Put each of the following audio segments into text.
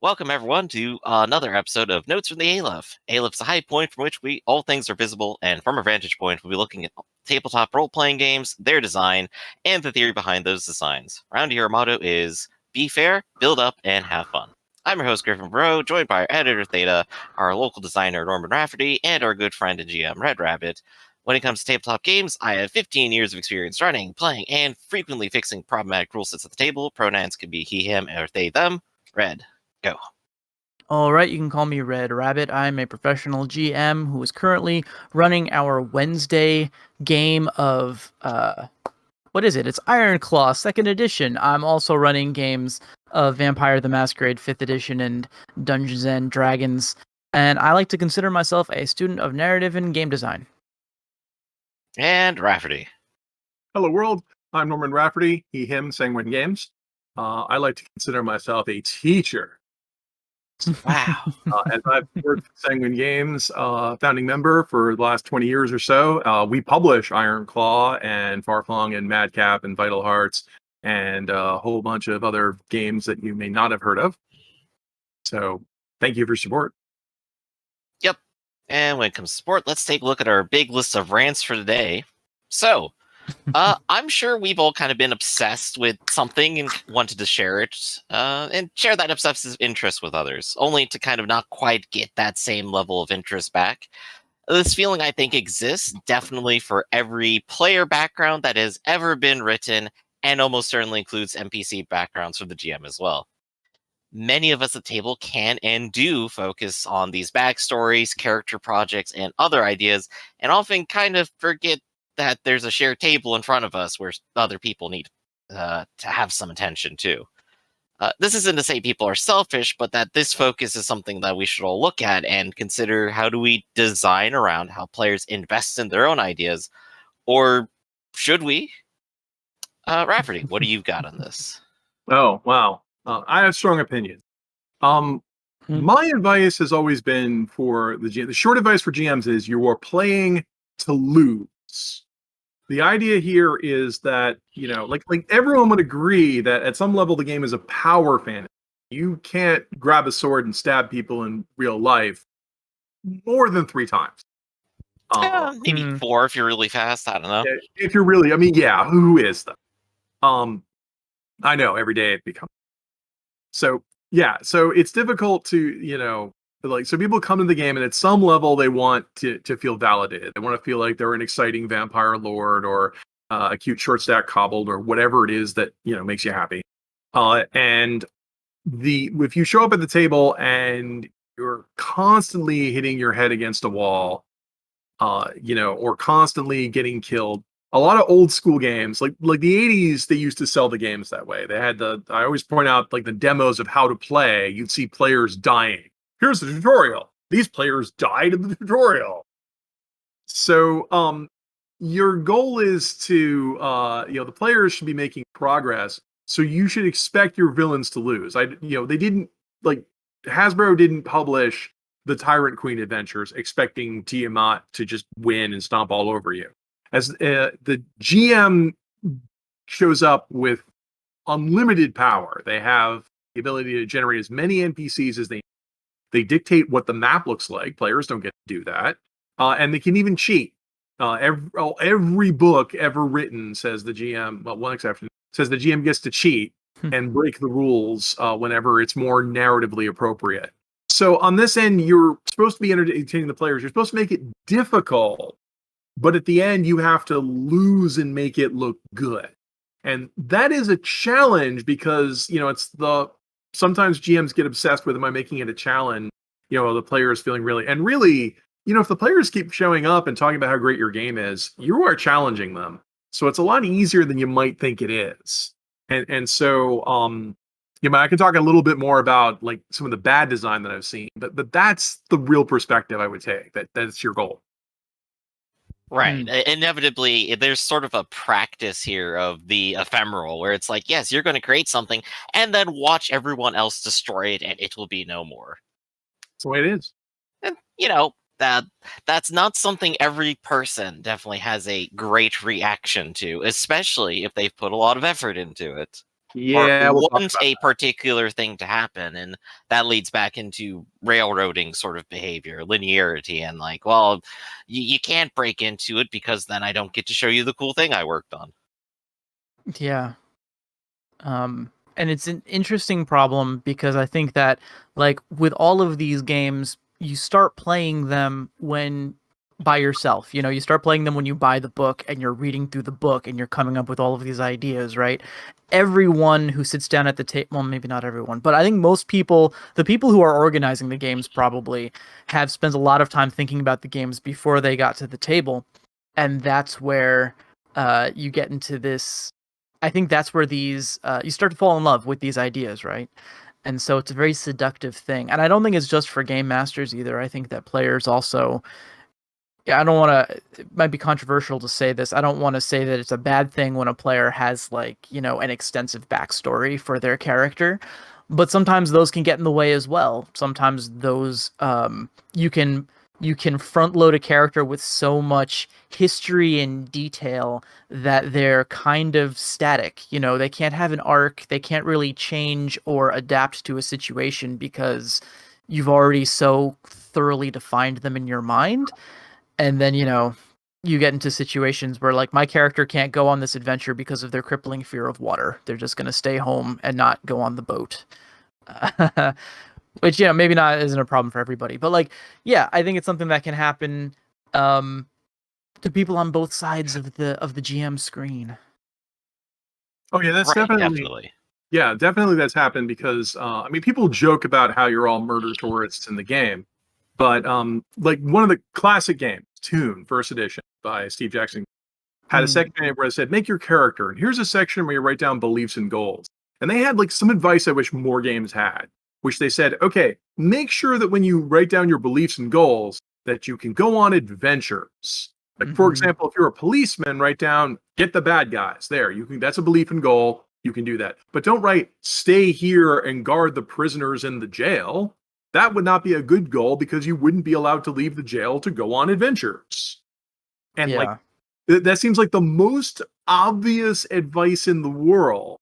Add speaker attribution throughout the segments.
Speaker 1: Welcome everyone to another episode of Notes from the Aleph. Aleph's a high point from which all things are visible, and from our vantage point, we'll be looking at tabletop role-playing games, their design, and the theory behind those designs. Around here, our motto is be fair, build up, and have fun. I'm your host, GriffinVarro, joined by our editor, Theta, our local designer, Norman Rafferty, and our good friend and GM, RedRabbit. When it comes to tabletop games, I have 15 years of experience running, playing, and frequently fixing problematic rule sets at the table. Pronouns can be he, him, or they, them. Red. Go.
Speaker 2: All right, you can call me RedRabbit. I'm a professional GM who is currently running our Wednesday game of what is it? It's Iron Claw 2nd Edition. I'm also running games of Vampire the Masquerade 5th Edition and Dungeons and Dragons, and I like to consider myself a student of narrative and game design.
Speaker 1: And Rafferty.
Speaker 3: Hello world, I'm Norman Rafferty, he, him, Sanguine Games. I like to consider myself a teacher.
Speaker 1: Wow.
Speaker 3: As I've worked at Sanguine Games, founding member for the last 20 years or so, we publish Iron Claw and Farflung and Madcap and Vital Hearts and a whole bunch of other games that you may not have heard of. So thank you for your support.
Speaker 1: Yep. And when it comes to sport, let's take a look at our big list of rants for today. So, I'm sure we've all kind of been obsessed with something and wanted to share it, and share that obsessive interest with others, only to kind of not quite get that same level of interest back. This feeling, I think, exists definitely for every player background that has ever been written, and almost certainly includes NPC backgrounds for the GM as well. Many of us at the table can and do focus on these backstories, character projects, and other ideas, and often kind of forget that there's a shared table in front of us where other people need to have some attention too. This isn't to say people are selfish, but that this focus is something that we should all look at and consider. How do we design around how players invest in their own ideas? Or should we? Rafferty, what do you got on this?
Speaker 3: Oh, wow. I have strong opinions. My advice has always been for the GM. The short advice for GMs is you are playing to lose. The idea here is that, like everyone would agree that at some level the game is a power fantasy. You can't grab a sword and stab people in real life more than 3 times.
Speaker 1: Maybe 4 if you're really fast. I don't know.
Speaker 3: If you're really, who is that? I know every day it becomes so. Yeah, so it's difficult to so people come to the game and at some level they want to feel validated. They want to feel like they're an exciting vampire lord or a cute short stack kobold or whatever it is that makes you happy. And if you show up at the table and you're constantly hitting your head against a wall, or constantly getting killed. A lot of old school games, like the 80s, they used to sell the games that way. They had I always point out like the demos of how to play. You'd see players dying. Here's the tutorial. These players died in the tutorial. So your goal is to the players should be making progress. So you should expect your villains to lose. They didn't Hasbro didn't publish the Tyrant Queen Adventures expecting Tiamat to just win and stomp all over you. As the GM shows up with unlimited power, they have the ability to generate as many NPCs as they dictate what the map looks like. Players don't get to do that, and they can even cheat. Every book ever written says the GM. Well, one exception says the GM gets to cheat and break the rules whenever it's more narratively appropriate. So on this end, you're supposed to be entertaining the players. You're supposed to make it difficult. But at the end, you have to lose and make it look good. And that is a challenge because, sometimes GMs get obsessed with, am I making it a challenge? The players feeling really, if the players keep showing up and talking about how great your game is, you are challenging them. So it's a lot easier than you might think it is. And so, I can talk a little bit more about like some of the bad design that I've seen, but that's the real perspective I would take, that's your goal.
Speaker 1: Right. Inevitably, there's sort of a practice here of the ephemeral where it's like, yes, you're going to create something and then watch everyone else destroy it and it will be no more.
Speaker 3: That's the way it is.
Speaker 1: And, that's not something every person definitely has a great reaction to, especially if they've put a lot of effort into it.
Speaker 3: Yeah,
Speaker 1: or
Speaker 3: we'll talk
Speaker 1: want
Speaker 3: about
Speaker 1: a particular thing to happen, and that leads back into railroading sort of behavior, linearity, and like, well, you can't break into it because then I don't get to show you the cool thing I worked on.
Speaker 2: Yeah. And it's an interesting problem because I think that, like, with all of these games, you start playing them when by yourself. You know, you start playing them when you buy the book and you're reading through the book and you're coming up with all of these ideas, right? Everyone who sits down at the table, well, maybe not everyone, but I think most people, the people who are organizing the games probably have spent a lot of time thinking about the games before they got to the table. And that's where you get into this. I think that's where these you start to fall in love with these ideas, right? And so it's a very seductive thing. And I don't think it's just for game masters either. I think that players also, yeah, I don't want to, it might be controversial to say this. I don't want to say that it's a bad thing when a player has, like, you know, an extensive backstory for their character, but sometimes those can get in the way as well. Sometimes those you can front load a character with so much history and detail that they're kind of static. You know, they can't have an arc, they can't really change or adapt to a situation because you've already so thoroughly defined them in your mind. And then, you know, you get into situations where, like, my character can't go on this adventure because of their crippling fear of water. They're just going to stay home and not go on the boat. Which, you know, maybe not isn't a problem for everybody, but, like, yeah, I think it's something that can happen to people on both sides of the GM screen.
Speaker 3: Oh yeah, that's
Speaker 1: Right,
Speaker 3: definitely.
Speaker 1: definitely.
Speaker 3: Yeah, definitely that's happened because I mean, people joke about how you're all murder tourists in the game, but like one of the classic games, Toon First Edition by Steve Jackson, had a section in it where it said, "Make your character," and here's a section where you write down beliefs and goals. And they had like some advice I wish more games had, which they said, "Okay, make sure that when you write down your beliefs and goals, that you can go on adventures." Like, for example, if you're a policeman, write down get the bad guys. There, you can. That's a belief and goal. You can do that, but don't write stay here and guard the prisoners in the jail. That would not be a good goal because you wouldn't be allowed to leave the jail to go on adventures. And like
Speaker 2: Yeah.
Speaker 3: that seems like the most obvious advice in the world.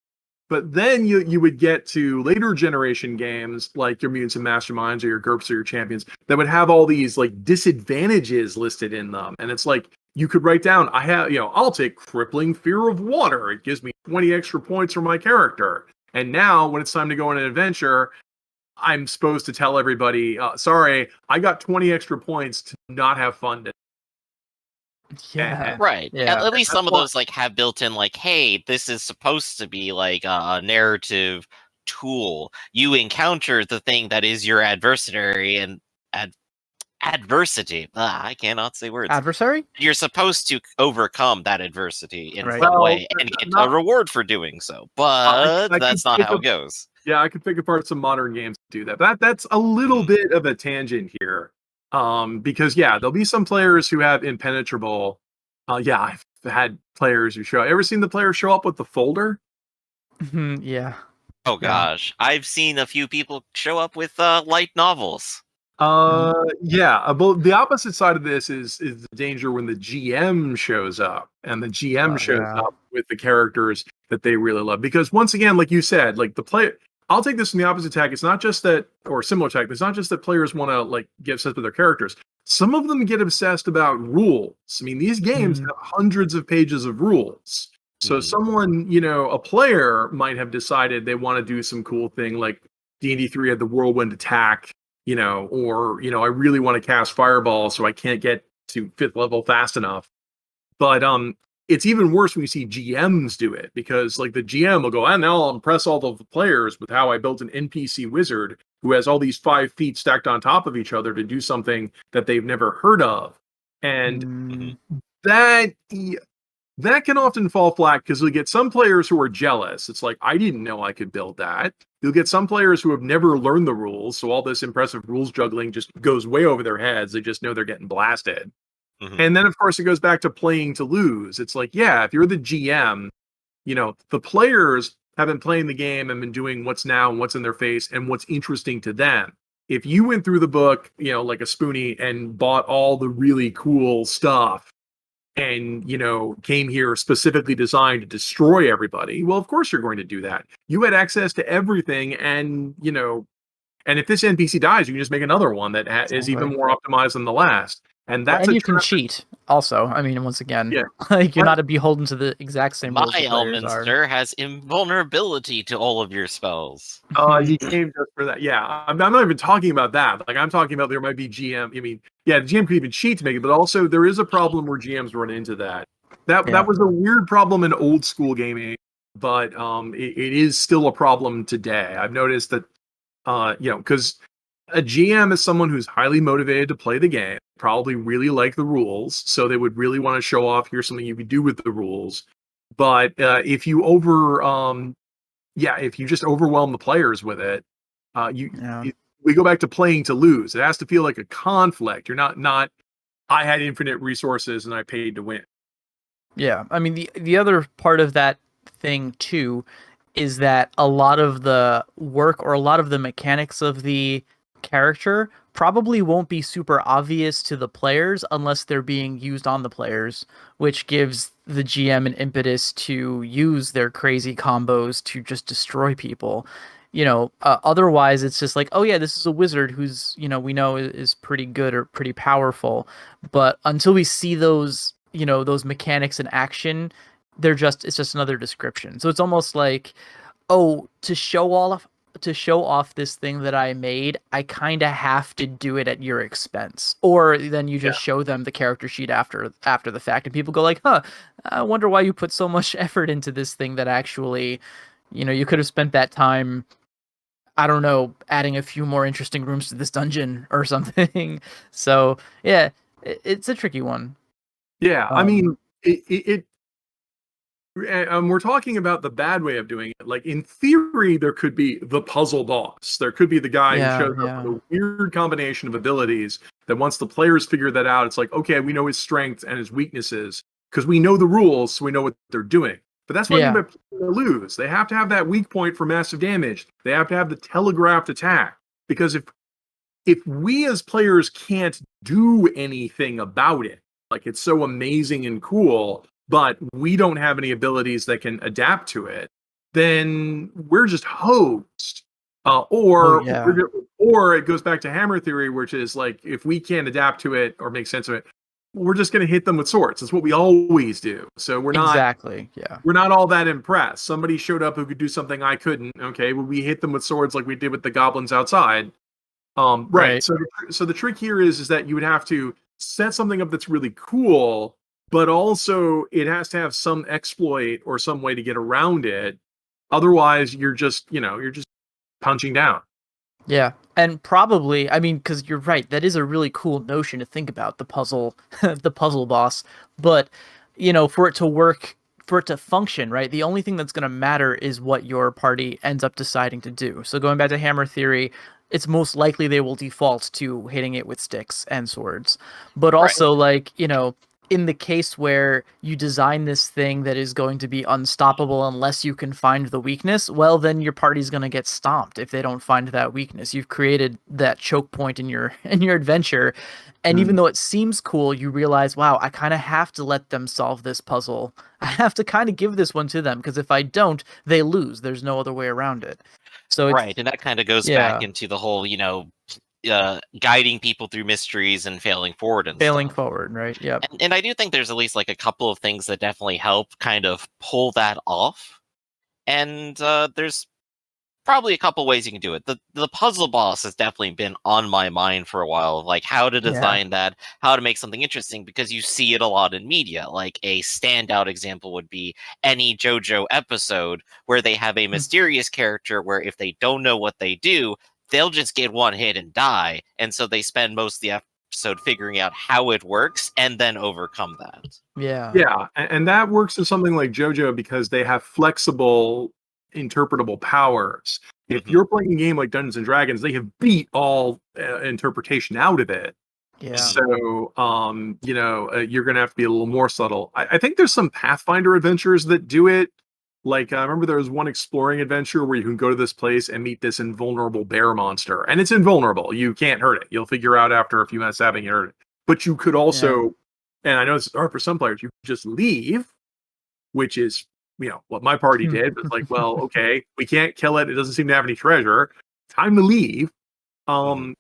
Speaker 3: But then you would get to later generation games like your Mutants and Masterminds or your GURPS or your Champions that would have all these like disadvantages listed in them. And it's like you could write down, I have, you know, I'll take crippling fear of water. It gives me 20 extra points for my character. And now when it's time to go on an adventure, I'm supposed to tell everybody, sorry, I got 20 extra points to not have fun today.
Speaker 2: Yeah.
Speaker 1: Right.
Speaker 2: Yeah.
Speaker 1: At least
Speaker 3: that's
Speaker 1: some of
Speaker 3: why-
Speaker 1: those like have built in like, hey, this is supposed to be like a narrative tool. You encounter the thing that is your adversary and ad- adversity. I cannot say words.
Speaker 2: Adversary?
Speaker 1: You're supposed to overcome that adversity in
Speaker 2: Right.
Speaker 1: some
Speaker 3: Well,
Speaker 1: way and get a
Speaker 3: not,
Speaker 1: reward for doing so.
Speaker 3: I
Speaker 1: But
Speaker 3: could
Speaker 1: that's not
Speaker 3: think
Speaker 1: how
Speaker 3: of
Speaker 1: it goes.
Speaker 3: Yeah, I could pick apart some modern games to do that. That's a little bit of a tangent here. Because yeah, there'll be some players who have impenetrable. Yeah, I've had players who show. Ever seen the player show up with the folder?
Speaker 2: Yeah.
Speaker 1: Oh
Speaker 2: Yeah.
Speaker 1: gosh, I've seen a few people show up with light novels.
Speaker 3: Yeah. But the opposite side of this is the danger when the GM shows up, and the GM shows
Speaker 2: Yeah.
Speaker 3: up with the characters that they really love. Because once again, like you said, like the player. I'll take this from the opposite tack. It's not just that, or similar tack. It's not just that players want to like get obsessed with their characters. Some of them get obsessed about rules. I mean, these games have hundreds of pages of rules. So
Speaker 1: Mhm.
Speaker 3: someone, you know, a player might have decided they want to do some cool thing like D&D 3 had the whirlwind attack, you know, or, you know, I really want to cast fireball so I can't get to 5th level fast enough. But it's even worse when you see GMs do it because like the GM will go, and now I'll impress all the players with how I built an NPC wizard who has all these 5 feet stacked on top of each other to do something that they've never heard of. And
Speaker 1: Mhm.
Speaker 3: that that can often fall flat because you'll get some players who are jealous. It's like, I didn't know I could build that. You'll get some players who have never learned the rules, so all this impressive rules juggling just goes way over their heads. They just know they're getting blasted.
Speaker 1: Mhm.
Speaker 3: And then, of course, it goes back to playing to lose. It's like, yeah, if you're the GM, you know, the players have been playing the game and been doing what's now and what's in their face and what's interesting to them. If you went through the book, you know, like a spoonie and bought all the really cool stuff, and came here specifically designed to destroy everybody, well, of course you're going to do that. You had access to everything, and and if this NPC dies, you can just make another one that is even
Speaker 2: Exactly.
Speaker 3: more optimized than the last. And
Speaker 2: Well,
Speaker 3: that's
Speaker 2: and
Speaker 3: a
Speaker 2: you can
Speaker 3: trap.
Speaker 2: cheat also. I mean, once again,
Speaker 3: Yeah.
Speaker 2: like you're
Speaker 3: Right.
Speaker 2: not beholden to the exact same
Speaker 1: My
Speaker 2: rules the players are.
Speaker 1: Elminster has invulnerability to all of your spells.
Speaker 3: He came just for that. Yeah, I'm not even talking about that. Like, I'm talking about there might be GM. I mean, yeah, the GM could even cheat to make it, but also there is a problem where GMs run into that. That
Speaker 2: Yeah.
Speaker 3: was a weird problem in old school gaming, but it is still a problem today. I've noticed that because a GM is someone who's highly motivated to play the game, probably really like the rules, so they would really want to show off, here's something you can do with the rules. But if you if you just overwhelm the players with it,
Speaker 2: Yeah.
Speaker 3: we go back to playing to lose. It has to feel like a conflict. You're not I had infinite resources and I paid to win.
Speaker 2: Yeah, I mean the other part of that thing too is that a lot of the work or a lot of the mechanics of the character probably won't be super obvious to the players unless they're being used on the players, which gives the GM an impetus to use their crazy combos to just destroy people. Otherwise it's just like, oh yeah, this is a wizard who's, we know is pretty good or pretty powerful, but until we see those mechanics in action, it's just another description. So it's almost like, oh, to show off this thing that I made, I kind of have to do it at your expense. Or then you just show them the character sheet after the fact, and people go like, huh, I wonder why you put so much effort into this thing that actually, you could have spent that time, I don't know, adding a few more interesting rooms to this dungeon or something. So yeah, it's a tricky one.
Speaker 3: Yeah, I mean, we're talking about the bad way of doing it. Like, in theory, there could be the puzzle boss. There could be the guy who shows up with a weird combination of abilities that once the players figure that out, it's like, okay, we know his strengths and his weaknesses because we know the rules, so we know what they're doing. But that's what I mean by playing to lose. They have to have that weak point for massive damage. They have to have the telegraphed attack. Because if we as players can't do anything about it, like, it's so amazing and cool, but we don't have any abilities that can adapt to it, then we're just hosed. Or it goes back to hammer theory, which is like, if we can't adapt to it or make sense of it, we're just going to hit them with swords. That's what we always do. So we're not all that impressed. Somebody showed up who could do something I couldn't. Okay, well, we hit them with swords like we did with the goblins outside. Right. So the trick here is that you would have to set something up that's really cool, but also it has to have some exploit or some way to get around it. Otherwise, you're just punching down.
Speaker 2: Yeah, and probably, I mean, because you're right, that is a really cool notion to think about, the puzzle, the puzzle boss. But for it to work, for it to function, right, the only thing that's going to matter is what your party ends up deciding to do. So going back to hammer theory, it's most likely they will default to hitting it with sticks and swords. But also, like, in the case where you design this thing that is going to be unstoppable unless you can find the weakness, well, then your party's going to get stomped if they don't find that weakness. You've created that choke point in your adventure, and even though it seems cool, you realize, wow, I kind of have to let them solve this puzzle. I have to kind of give this one to them, because if I don't, they lose. There's no other way around it. So
Speaker 1: and that kind of goes back into the whole, guiding people through mysteries and failing forward
Speaker 2: right? Yeah.
Speaker 1: And I do think there's at least like a couple of things that definitely help kind of pull that off. And there's probably a couple ways you can do it. The puzzle boss has definitely been on my mind for a while, like how to design that, how to make something interesting, because you see it a lot in media. Like, a standout example would be any JoJo episode where they have a mysterious character where if they don't know what they do, they'll just get one hit and die. And so they spend most of the episode figuring out how it works and then overcome that.
Speaker 3: Yeah, and that works in something like JoJo because they have flexible interpretable powers. If you're playing a game like Dungeons and Dragons, they have beat all interpretation out of it. So you're gonna have to be a little more subtle. I think there's some Pathfinder adventures that do it. Like, I remember there was one exploring adventure where you can go to this place and meet this invulnerable bear monster, and it's invulnerable. You can't hurt it. You'll figure out after a few minutes having hurt it. But you could also and I know this is hard for some players, you just leave, which is, what my party did. It's like, well, okay, we can't kill it. It doesn't seem to have any treasure. Time to leave. And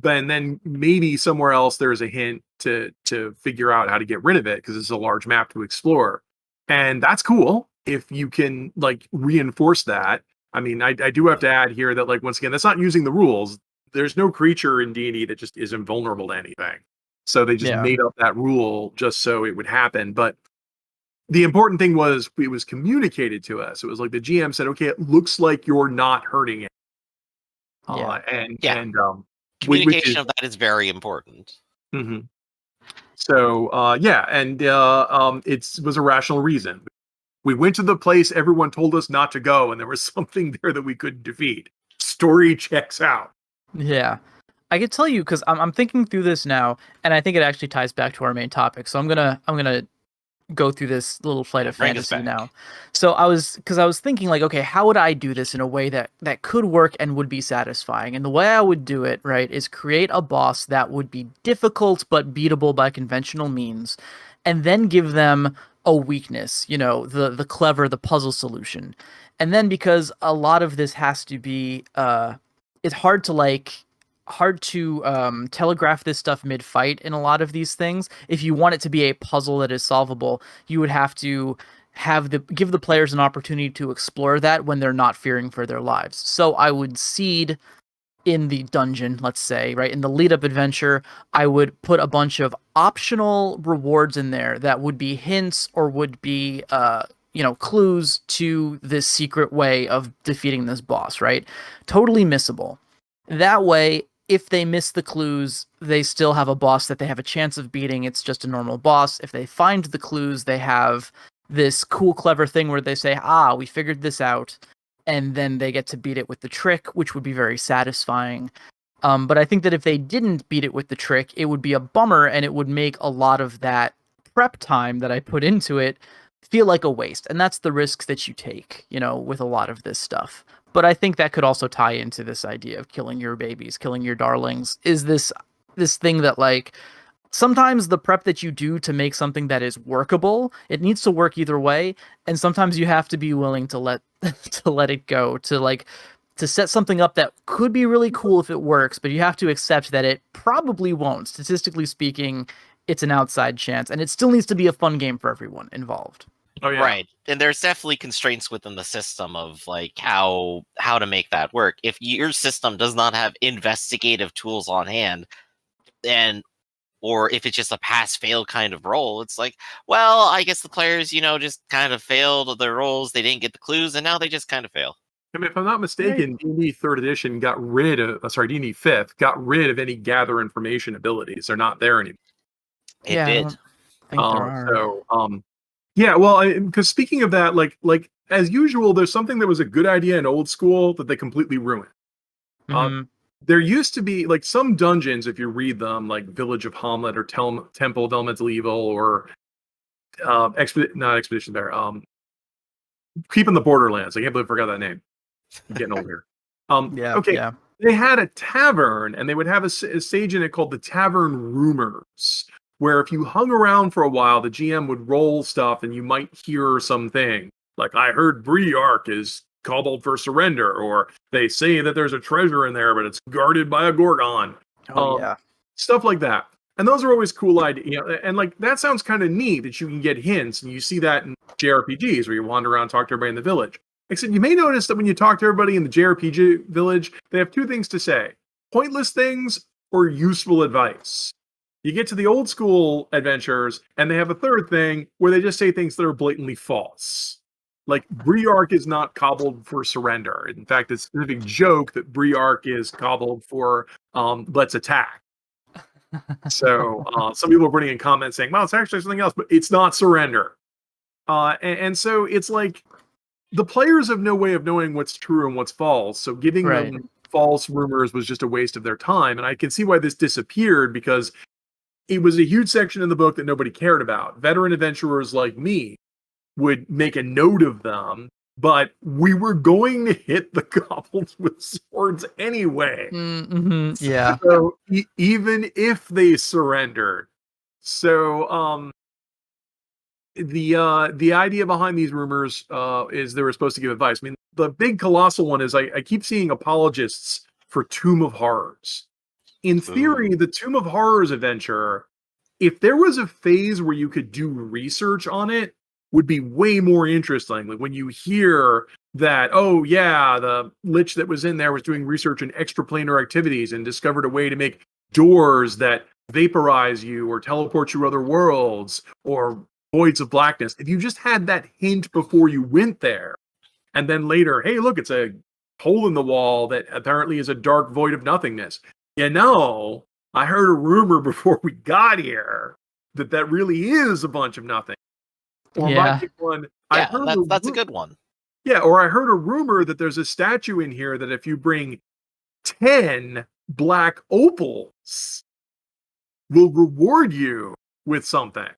Speaker 3: then maybe somewhere else there's a hint to figure out how to get rid of it because it's a large map to explore, and that's cool if you can like reinforce that. I mean, I do have to add here that, like, once again, that's not using the rules. There's no creature in D&D that just is invulnerable to anything, so they just made up that rule just so it would happen. But the important thing was it was communicated to us. It was like the GM said, "Okay, it looks like you're not hurting it."
Speaker 1: Communication of that is very important.
Speaker 3: Mm-hmm. So it was a rational reason. We went to the place everyone told us not to go, and there was something there that we couldn't defeat. Story checks out.
Speaker 2: Yeah, I could tell you because I'm thinking through this now, and I think it actually ties back to our main topic. So I'm gonna go through this little flight of fantasy now. So I was thinking like, okay, how would I do this in a way that could work and would be satisfying? And the way I would do it, right, is create a boss that would be difficult but beatable by conventional means, and then give them a weakness, the clever, the puzzle solution. And then because a lot of this has to be it's hard to telegraph this stuff mid-fight in a lot of these things. If you want it to be a puzzle that is solvable, you would have to give the players an opportunity to explore that when they're not fearing for their lives. So I would seed in the dungeon, let's say, right? In the lead-up adventure, I would put a bunch of optional rewards in there that would be hints or would be clues to this secret way of defeating this boss, right? Totally missable. That way, if they miss the clues, they still have a boss that they have a chance of beating. It's just a normal boss. If they find the clues, they have this cool, clever thing where they say, we figured this out. And then they get to beat it with the trick, which would be very satisfying. But I think that if they didn't beat it with the trick, it would be a bummer, and it would make a lot of that prep time that I put into it feel like a waste. And that's the risks that you take, with a lot of this stuff. But I think that could also tie into this idea of killing your babies, killing your darlings, is this thing that, like, sometimes the prep that you do to make something that is workable, it needs to work either way. And sometimes you have to be willing to let it go, to set something up that could be really cool if it works, but you have to accept that it probably won't. Statistically speaking, it's an outside chance, and it still needs to be a fun game for everyone involved.
Speaker 3: Oh, yeah.
Speaker 1: Right. And there's definitely constraints within the system of like how to make that work. If your system does not have investigative tools on hand, or if it's just a pass-fail kind of roll, it's like, well, I guess the players, just kind of failed their rolls. They didn't get the clues, and now they just kind of fail.
Speaker 3: I mean, if I'm not mistaken, D&D 3rd edition got rid of, D&D 5th got rid of any gather information abilities. They're not there anymore.
Speaker 1: It did.
Speaker 2: I don't think there are.
Speaker 3: So, yeah, well, because speaking of that, like as usual, there's something that was a good idea in old school that they completely ruined.
Speaker 2: Mm-hmm.
Speaker 3: There used to be like some dungeons, if you read them, like Village of Hamlet or Temple of Elemental Evil or Expedition Bear, Keeping the Borderlands. I can't believe I forgot that name. I'm getting old here.
Speaker 2: Yeah.
Speaker 3: They had a tavern, and they would have a stage in it called the Tavern Rumors, where if you hung around for a while, the GM would roll stuff, and you might hear something like, "I heard Briark is cobbled for surrender," or "They say that there's a treasure in there, but it's guarded by a Gorgon." Stuff like that. And those are always cool ideas. And like that sounds kind of neat that you can get hints, and you see that in JRPGs where you wander around and talk to everybody in the village. Except you may notice that when you talk to everybody in the JRPG village, they have two things to say: pointless things or useful advice. You get to the old school adventures, and they have a third thing where they just say things that are blatantly false. Like, Briark is not cobbled for surrender. In fact, it's a specific joke that Briark is cobbled for let's attack. So some people are putting in comments saying, well, it's actually something else, but it's not surrender. And so it's like the players have no way of knowing what's true and what's false. So giving them false rumors was just a waste of their time. And I can see why this disappeared, because it was a huge section in the book that nobody cared about. Veteran adventurers like me would make a note of them, but we were going to hit the goblins with swords anyway.
Speaker 2: Mm-hmm. Yeah.
Speaker 3: So even if they surrendered, So the idea behind these rumors is they were supposed to give advice. I mean, the big colossal one is I keep seeing apologists for Tomb of Horrors. In theory,
Speaker 1: Ooh.
Speaker 3: the Tomb of Horrors adventure, if there was a phase where you could do research on it, would be way more interesting. Like when you hear that, oh yeah, the lich that was in there was doing research in extraplanar activities and discovered a way to make doors that vaporize you or teleport you to other worlds or voids of blackness. If you just had that hint before you went there, and then later, hey, look, it's a hole in the wall that apparently is a dark void of nothingness. You know, I heard a rumor before we got here that really is a bunch of nothing. Or my
Speaker 2: Yeah.
Speaker 3: big one, I
Speaker 1: Yeah,
Speaker 3: heard
Speaker 1: that's a good one.
Speaker 3: yeah, or I heard a rumor that there's a statue in here that if you bring 10 black opals, will reward you with something.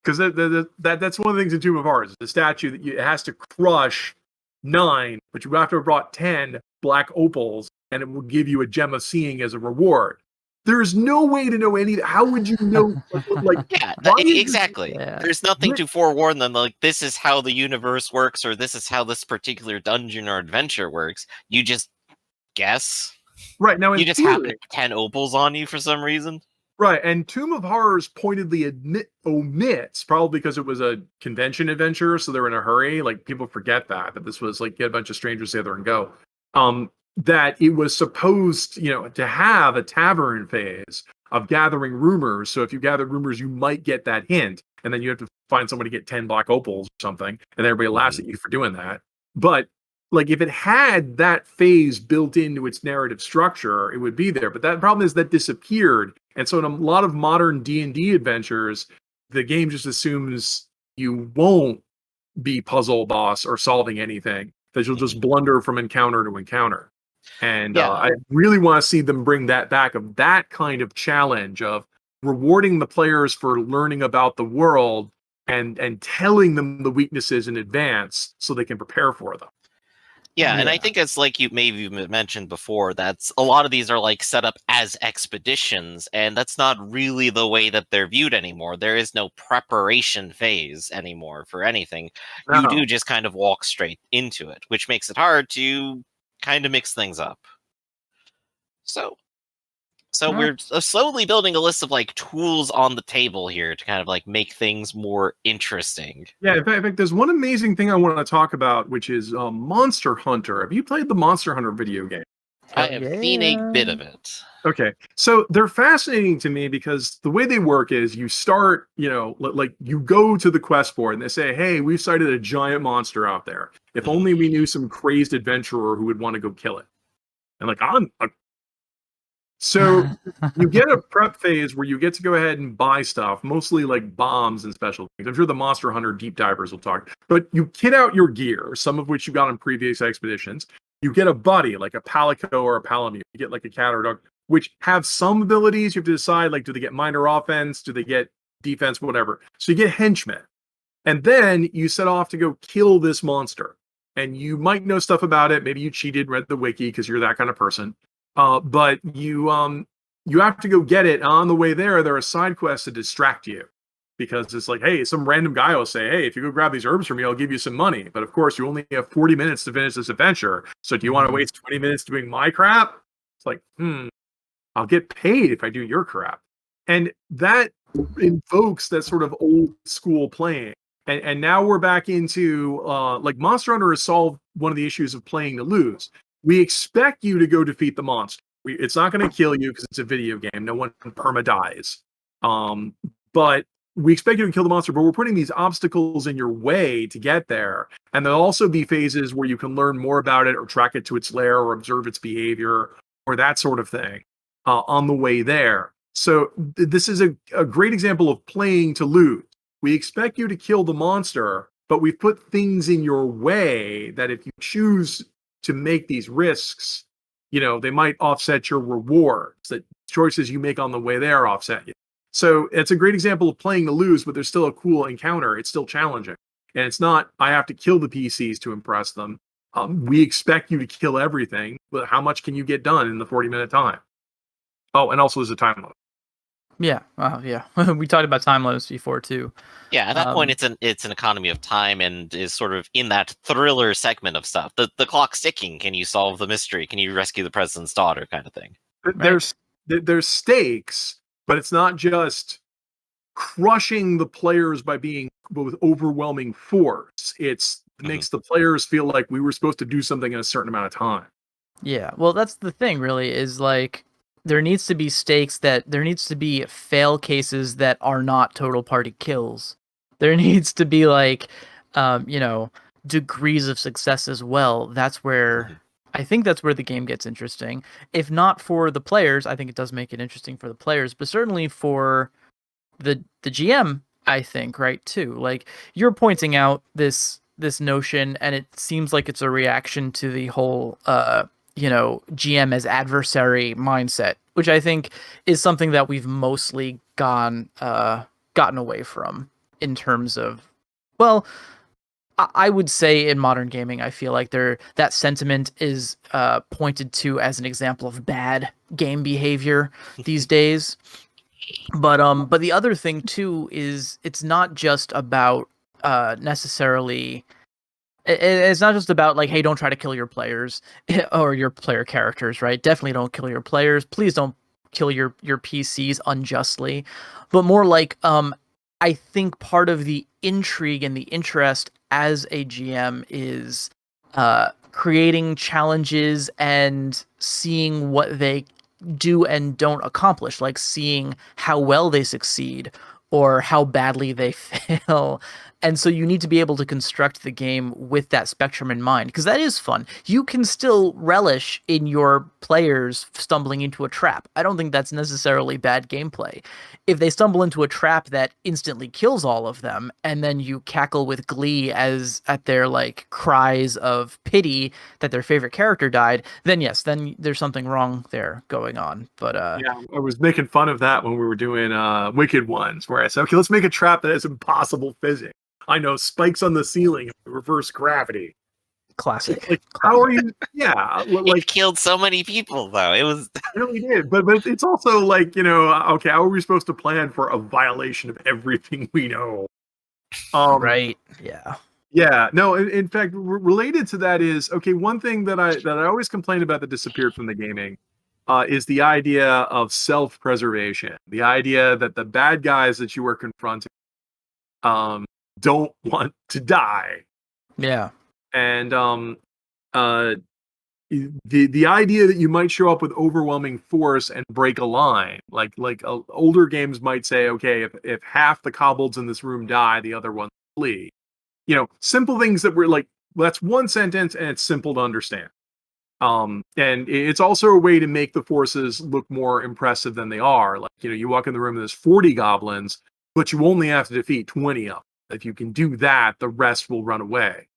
Speaker 3: Because that's one of the things in Tomb of Horrors. The statue that it has to crush 9, but you have to have brought 10 black opals, and it will give you a gem of seeing as a reward. There's no way to know any. How would you know? Like
Speaker 1: Yeah,
Speaker 3: why is this-
Speaker 1: exactly.
Speaker 2: Yeah.
Speaker 1: There's nothing to forewarn them, like, this is how the universe works, or this is how this particular dungeon or adventure works. You just guess.
Speaker 3: right now in
Speaker 1: You just
Speaker 3: theory,
Speaker 1: happen to have 10 opals on you for some reason.
Speaker 3: right, and Tomb of Horrors pointedly omits, probably because it was a convention adventure, so they're in a hurry. Like people forget that this was like get a bunch of strangers together and go. That it was supposed, to have a tavern phase of gathering rumors. So if you gather rumors, you might get that hint, and then you have to find someone to get 10 black opals or something, and everybody laughs at you for doing that. But like if it had that phase built into its narrative structure, it would be there. But that problem is that disappeared. And so in a lot of modern D&D adventures, the game just assumes you won't be puzzle boss or solving anything, that you'll just blunder from encounter to encounter. And
Speaker 1: Yeah.
Speaker 3: I really want to see them bring that back, of that kind of challenge of rewarding the players for learning about the world and telling them the weaknesses in advance so they can prepare for them.
Speaker 1: Yeah, and I
Speaker 2: Yeah.
Speaker 1: think it's like you maybe mentioned before, that's a lot of these are like set up as expeditions, and that's not really the way that they're viewed anymore. There is no preparation phase anymore for anything. You
Speaker 3: No.
Speaker 1: do just kind of walk straight into it, which makes it hard to kind of mix things up. So we're slowly building a list of like tools on the table here to kind of like make things more interesting.
Speaker 3: Yeah, in fact, there's one amazing thing I want to talk about, which is Monster Hunter. Have you played the Monster Hunter video game?
Speaker 1: I have seen a bit of it.
Speaker 3: Okay, so they're fascinating to me because the way they work is you start, like you go to the quest board and they say, hey, we've sighted a giant monster out there. If only we knew some crazed adventurer who would want to go kill it. And like, so you get a prep phase where you get to go ahead and buy stuff, mostly like bombs and special things. I'm sure the Monster Hunter deep divers will talk, but you kit out your gear, some of which you got on previous expeditions. You get a buddy, like a palico or a palamute. You get like a cat or a dog, which have some abilities. You have to decide, like, do they get minor offense? Do they get defense? Whatever. So you get henchmen. And then you set off to go kill this monster. And you might know stuff about it. Maybe you cheated, read the wiki because you're that kind of person. But you have to go get it. On the way there are side quests to distract you. Because it's like, hey, some random guy will say, hey, if you go grab these herbs for me, I'll give you some money. But of course, you only have 40 minutes to finish this adventure. So do you want to waste 20 minutes doing my crap? It's like, I'll get paid if I do your crap. And that invokes that sort of old school playing. And now we're back into, like Monster Hunter has solved one of the issues of playing to lose. We expect you to go defeat the monster. It's not going to kill you because it's a video game. No one perma dies. But we expect you to kill the monster, but we're putting these obstacles in your way to get there. And there'll also be phases where you can learn more about it or track it to its lair or observe its behavior or that sort of thing on the way there. So this is a great example of playing to lose. We expect you to kill the monster, but we've put things in your way that if you choose to make these risks, they might offset your rewards. That choices you make on the way there offset you. So it's a great example of playing to lose, but there's still a cool encounter. It's still challenging. And it's not, I have to kill the PCs to impress them. We expect you to kill everything, but how much can you get done in the 40-minute time? Oh, and also there's a time limit.
Speaker 2: Yeah, yeah. We talked about time limits before too.
Speaker 1: Yeah, at that point, it's an economy of time and is sort of in that thriller segment of stuff. The clock's ticking. Can you solve the mystery? Can you rescue the president's daughter? Kind of thing.
Speaker 3: There's stakes, but it's not just crushing the players by being with overwhelming force. It makes the players feel like we were supposed to do something in a certain amount of time.
Speaker 2: Yeah, well, that's the thing, really, is like there needs to be stakes, that there needs to be fail cases that are not total party kills. There needs to be like, degrees of success as well. That's where I think that's where the game gets interesting. If not for the players, I think it does make it interesting for the players, but certainly for the GM, I think, right, too. Like, you're pointing out this notion, and it seems like it's a reaction to the whole GM as adversary mindset, which I think is something that we've mostly gotten away from in terms of, well, I would say in modern gaming, I feel like that sentiment is pointed to as an example of bad game behavior these days. But the other thing too is it's not just about necessarily. It's not just about like, hey, don't try to kill your players or your player characters, right? Definitely don't kill your players. Please don't kill your PCs unjustly. But more like, I think part of the intrigue and the interest as a GM is creating challenges and seeing what they do and don't accomplish, like seeing how well they succeed or how badly they fail. And so you need to be able to construct the game with that spectrum in mind, because that is fun. You can still relish in your players stumbling into a trap. I don't think that's necessarily bad gameplay. If they stumble into a trap that instantly kills all of them, and then you cackle with glee at their like cries of pity that their favorite character died, then yes, then there's something wrong there going on. But
Speaker 3: yeah, I was making fun of that when we were doing Wicked Ones, where I said, okay, let's make a trap that has impossible physics. I know, spikes on the ceiling, reverse gravity.
Speaker 2: Classic.
Speaker 3: Like, how are you? Yeah, like
Speaker 1: it killed so many people, though. It
Speaker 3: really did. But it's also like, okay, how are we supposed to plan for a violation of everything we know?
Speaker 2: Right. Yeah.
Speaker 3: Yeah. No. In fact, related to that is, okay, one thing that I always complain about that disappeared from the gaming is the idea of self-preservation. The idea that the bad guys that you are confronting don't want to die.
Speaker 2: Yeah.
Speaker 3: And the idea that you might show up with overwhelming force and break a line, like older games might say, okay, if half the kobolds in this room die, the other ones flee. Simple things that were like, well, that's one sentence and it's simple to understand. And it's also a way to make the forces look more impressive than they are. Like, you walk in the room and there's 40 goblins, but you only have to defeat 20 of them. If you can do that, the rest will run away.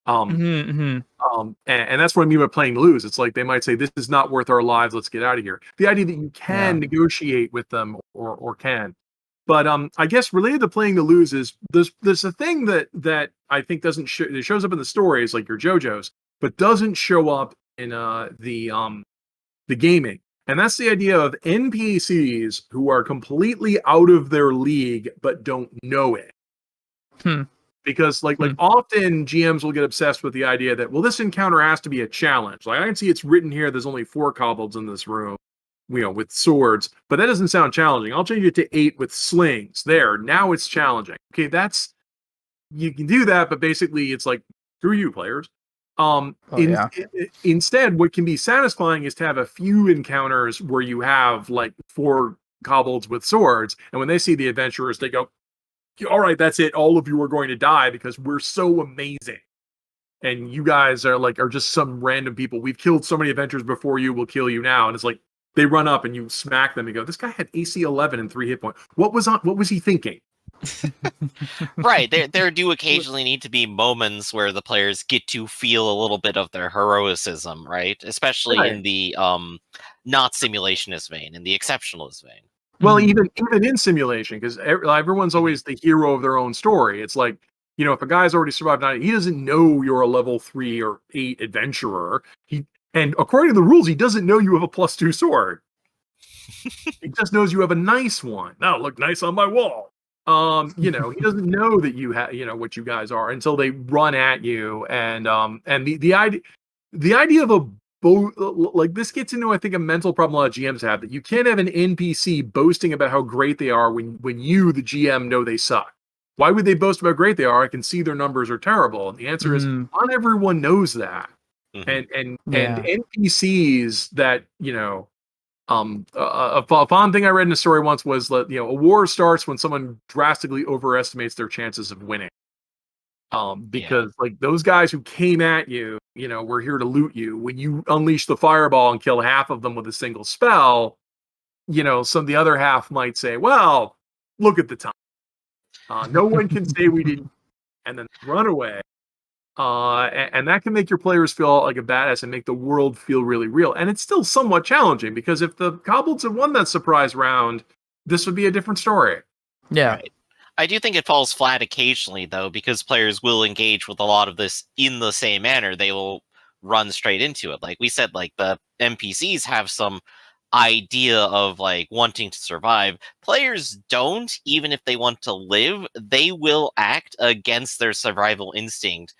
Speaker 3: And that's what I mean by playing to lose. It's like they might say, this is not worth our lives, let's get out of here. The idea that you can negotiate with them or can. But I guess related to playing to lose is there's a thing that I think doesn't show, it shows up in the stories like your JoJo's, but doesn't show up in the gaming. And that's the idea of NPCs who are completely out of their league but don't know it. Because like often GMs will get obsessed with the idea that, well, this encounter has to be a challenge. Like, I can see it's written here, there's only 4 kobolds in this room, with swords, but that doesn't sound challenging. I'll change it to 8 with slings. There, now it's challenging. Okay, you can do that, but basically it's like, screw you, players. Instead, what can be satisfying is to have a few encounters where you have like 4 kobolds with swords, and when they see the adventurers, they go, all right, that's it. All of you are going to die because we're so amazing. And you guys are just some random people. We've killed so many adventurers before you, we'll kill you now. And it's like, they run up and you smack them and go, this guy had AC 11 and 3 hit points. What was he thinking?
Speaker 1: Right. There do occasionally need to be moments where the players get to feel a little bit of their heroicism, right? Especially in the not simulationist vein, in the exceptionalist vein.
Speaker 3: Well, even in simulation, because everyone's always the hero of their own story. It's like, if a guy's already survived 9, he doesn't know you're a level 3 or 8 adventurer. And according to the rules, he doesn't know you have a +2 sword. He just knows you have a nice one. That'll look nice on my wall. He doesn't know that you have, what you guys are until they run at you. And the idea of a like this gets into, I think, a mental problem a lot of GMs have, that you can't have an NPC boasting about how great they are when you, the GM, know they suck. Why would they boast about how great they are? I can see their numbers are terrible. And the answer is not everyone knows that. And NPCs that, a fun thing I read in a story once was that, a war starts when someone drastically overestimates their chances of winning. Because like those guys who came at you, were here to loot you. When you unleash the fireball and kill half of them with a single spell, some of the other half might say, well, look at the time. No one can say we didn't, and then run away. And that can make your players feel like a badass and make the world feel really real. And it's still somewhat challenging, because if the Kobolds had won that surprise round, this would be a different story.
Speaker 2: Yeah.
Speaker 1: Right. I do think it falls flat occasionally, though, because players will engage with a lot of this in the same manner. They will run straight into it. Like we said, like the NPCs have some idea of like wanting to survive. Players don't, even if they want to live, they will act against their survival instinct.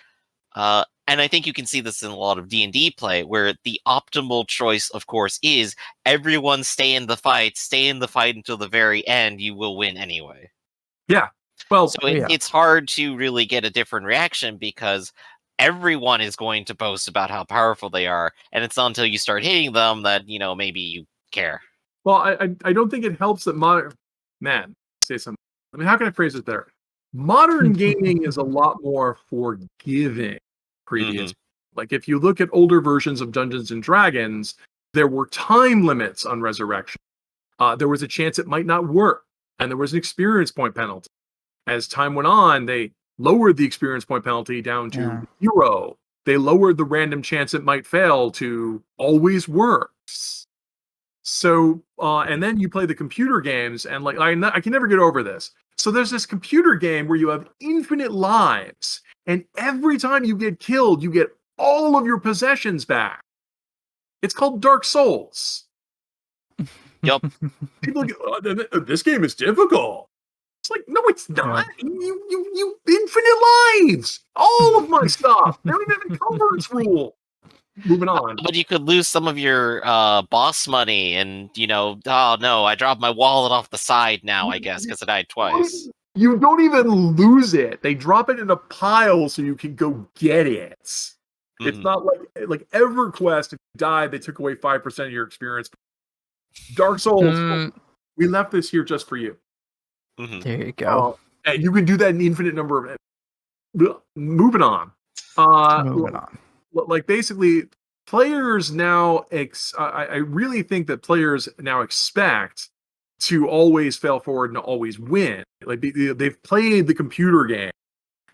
Speaker 1: And I think you can see this in a lot of D&D play, where the optimal choice, of course, is everyone stay in the fight until the very end. You will win anyway.
Speaker 3: Yeah. Well,
Speaker 1: so it's hard to really get a different reaction, because everyone is going to boast about how powerful they are, and it's not until you start hitting them that maybe you care.
Speaker 3: Well, I don't think it helps that say something. I mean, how can I phrase it better? Modern gaming is a lot more forgiving. Previous, like if you look at older versions of Dungeons and Dragons, there were time limits on resurrection. There was a chance it might not work, and there was an experience point penalty. As time went on, they lowered the experience point penalty down to 0. They lowered the random chance it might fail to always works. So, and then you play the computer games, and like I can never get over this. So there's this computer game where you have infinite lives, and every time you get killed, you get all of your possessions back. It's called Dark Souls.
Speaker 1: Yep.
Speaker 3: People go, this game is difficult. It's like, no, it's not. Yeah. You infinite lives. All of my stuff. They don't even have a encumbrance rule. Moving on.
Speaker 1: But you could lose some of your boss money, and oh no, I dropped my wallet off the side now, I guess, because I died twice.
Speaker 3: You don't even lose it. They drop it in a pile so you can go get it. It's not like EverQuest. If you died, they took away 5% of your experience. Dark Souls, we left this here just for you.
Speaker 2: There you go.
Speaker 3: And you can do that in infinite number of. Moving on. Like basically, players now. I really think that players now expect to always fail forward and always win. Like they've played the computer game,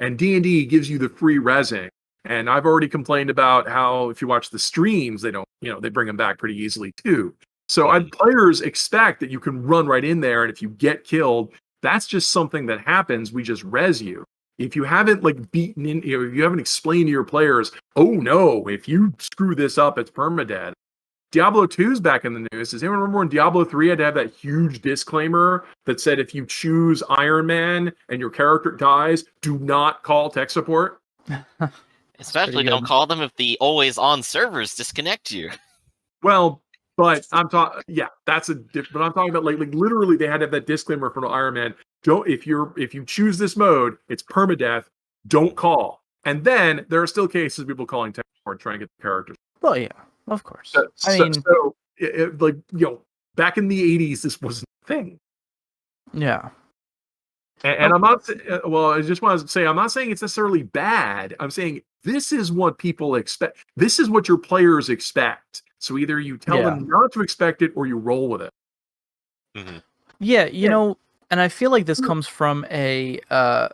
Speaker 3: and D&D gives you the free resing. And I've already complained about how if you watch the streams, they don't, they bring them back pretty easily too. So players expect that you can run right in there, and if you get killed, that's just something that happens. We just res you. If you haven't beaten in, if you haven't explained to your players, oh no, if you screw this up, it's permadeath. Diablo 2's back in the news. Does anyone remember when Diablo 3 had to have that huge disclaimer that said if you choose Iron Man and your character dies, do not call tech support?
Speaker 1: Especially don't call them if the always-on servers disconnect you.
Speaker 3: Well, but I'm talking, that's a different. But I'm talking about like literally they had to have that disclaimer from Iron Man. Don't if you choose this mode, it's permadeath. Don't call. And then there are still cases of people calling tech support trying to get the characters.
Speaker 2: Well, yeah, of course.
Speaker 3: Back in the 80s, this wasn't a thing.
Speaker 2: Yeah.
Speaker 3: And I'm not. Well, I just want to say I'm not saying it's necessarily bad. I'm saying this is what people expect. This is what your players expect. So either you tell them not to expect it, or you roll with it.
Speaker 2: Yeah, and I feel like this comes from the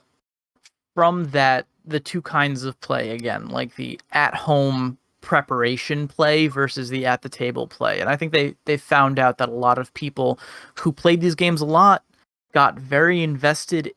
Speaker 2: two kinds of play again, like the at-home preparation play versus the at-the-table play. And I think they found out that a lot of people who played these games a lot got very invested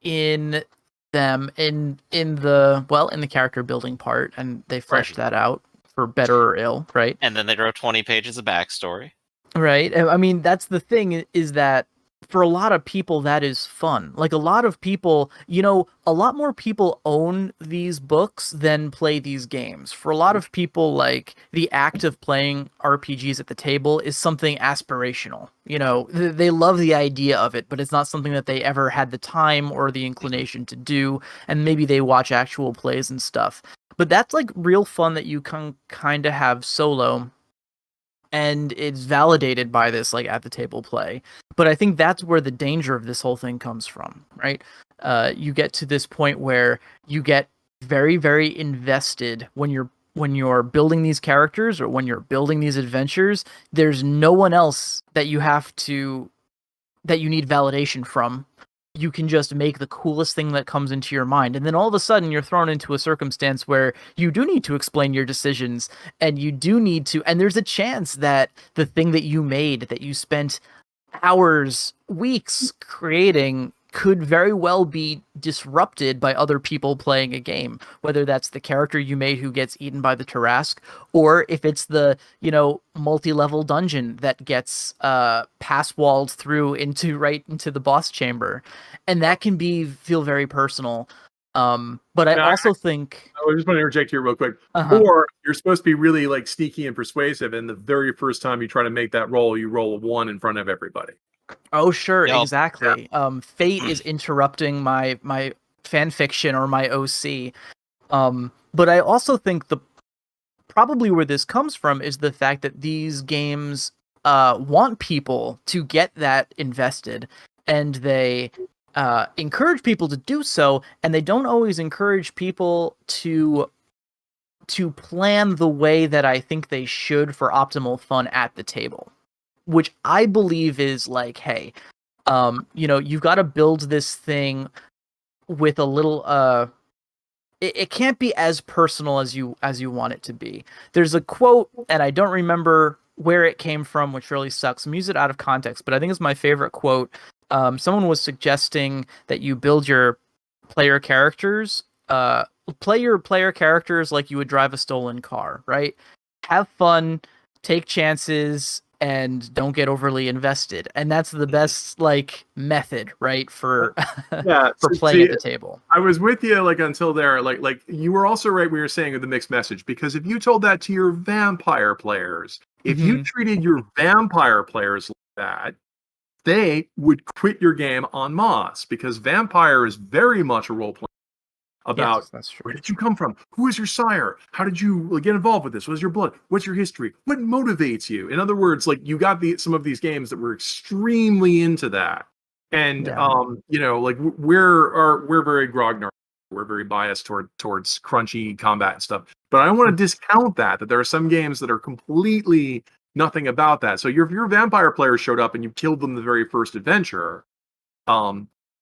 Speaker 2: in them in the character building part, and they fleshed that out for better or ill, right?
Speaker 1: And then they wrote 20 pages of backstory.
Speaker 2: Right. I mean, that's the thing is that for a lot of people, that is fun. Like a lot of people, a lot more people own these books than play these games. For a lot of people, like the act of playing RPGs at the table is something aspirational. They love the idea of it, but it's not something that they ever had the time or the inclination to do. And maybe they watch actual plays and stuff. But that's like real fun that you can kind of have solo, and it's validated by this like at the table play. But I think that's where the danger of this whole thing comes from, right? You get to this point where you get very, very invested when you're building these characters or when you're building these adventures. There's no one else that you need validation from. You can just make the coolest thing that comes into your mind. And then all of a sudden you're thrown into a circumstance where you do need to explain your decisions, and you do need to, and there's a chance that the thing that you made, that you spent hours, weeks creating, could very well be disrupted by other people playing a game, whether that's the character you made who gets eaten by the Tarrasque, or if it's the, multi-level dungeon that gets pass-walled through right into the boss chamber. And that can feel very personal. But I also think
Speaker 3: I just want to interject here real quick.
Speaker 2: Uh-huh.
Speaker 3: Or you're supposed to be really like sneaky and persuasive, and the very first time you try to make that roll, you roll a 1 in front of everybody.
Speaker 2: Oh, sure,
Speaker 1: Yup.
Speaker 2: exactly. Fate is interrupting my fan fiction or my OC. But I also think probably where this comes from is the fact that these games want people to get that invested, and they encourage people to do so, and they don't always encourage people to plan the way that I think they should for optimal fun at the table, which I believe is like, hey, you've got to build this thing with a little it can't be as personal as you want it to be. There's a quote, and I don't remember where it came from, which really sucks. I'm using it out of context, but I think it's my favorite quote. Someone was suggesting that you build your player characters, play your player characters like you would drive a stolen car, right? Have fun, take chances, and don't get overly invested. And that's the best method, right, for for playing at the table.
Speaker 3: I was with you until there. Like you were also right when you were saying the mixed message, because if you told that to your vampire players, if you treated your vampire players like that, they would quit your game en masse, because vampire is very much a role play about,
Speaker 2: yes, that's true.
Speaker 3: Where did you come from? Who is your sire? How did you get involved with this? What is your blood? What's your history? What motivates you? In other words, you got some of these games that were extremely into that. And we're very grognard. We're very biased towards crunchy combat and stuff. But I don't want to discount that there are some games that are completely nothing about that. So if your vampire player showed up and you killed them the very first adventure,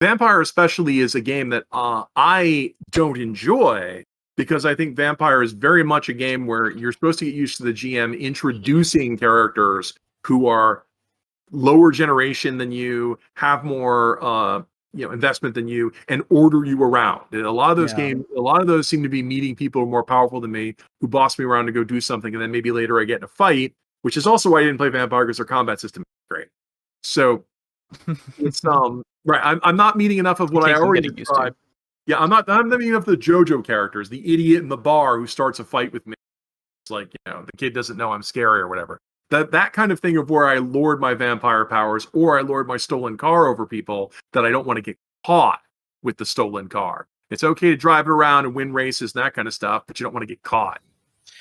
Speaker 3: Vampire especially is a game that I don't enjoy, because I think Vampire is very much a game where you're supposed to get used to the GM introducing characters who are lower generation than you, have more investment than you, and order you around. And a lot of those games, a lot of those seem to be meeting people who are more powerful than me, who boss me around to go do something, and then maybe later I get in a fight, which is also why I didn't play Vampire, because their combat system is great. So it's right. I'm not meeting enough of what I already described. Yeah, I'm not meeting enough of the JoJo characters, the idiot in the bar who starts a fight with me. It's like, the kid doesn't know I'm scary or whatever. That kind of thing of where I lord my vampire powers, or I lord my stolen car over people, that I don't want to get caught with the stolen car. It's okay to drive it around and win races and that kind of stuff, but you don't want to get caught.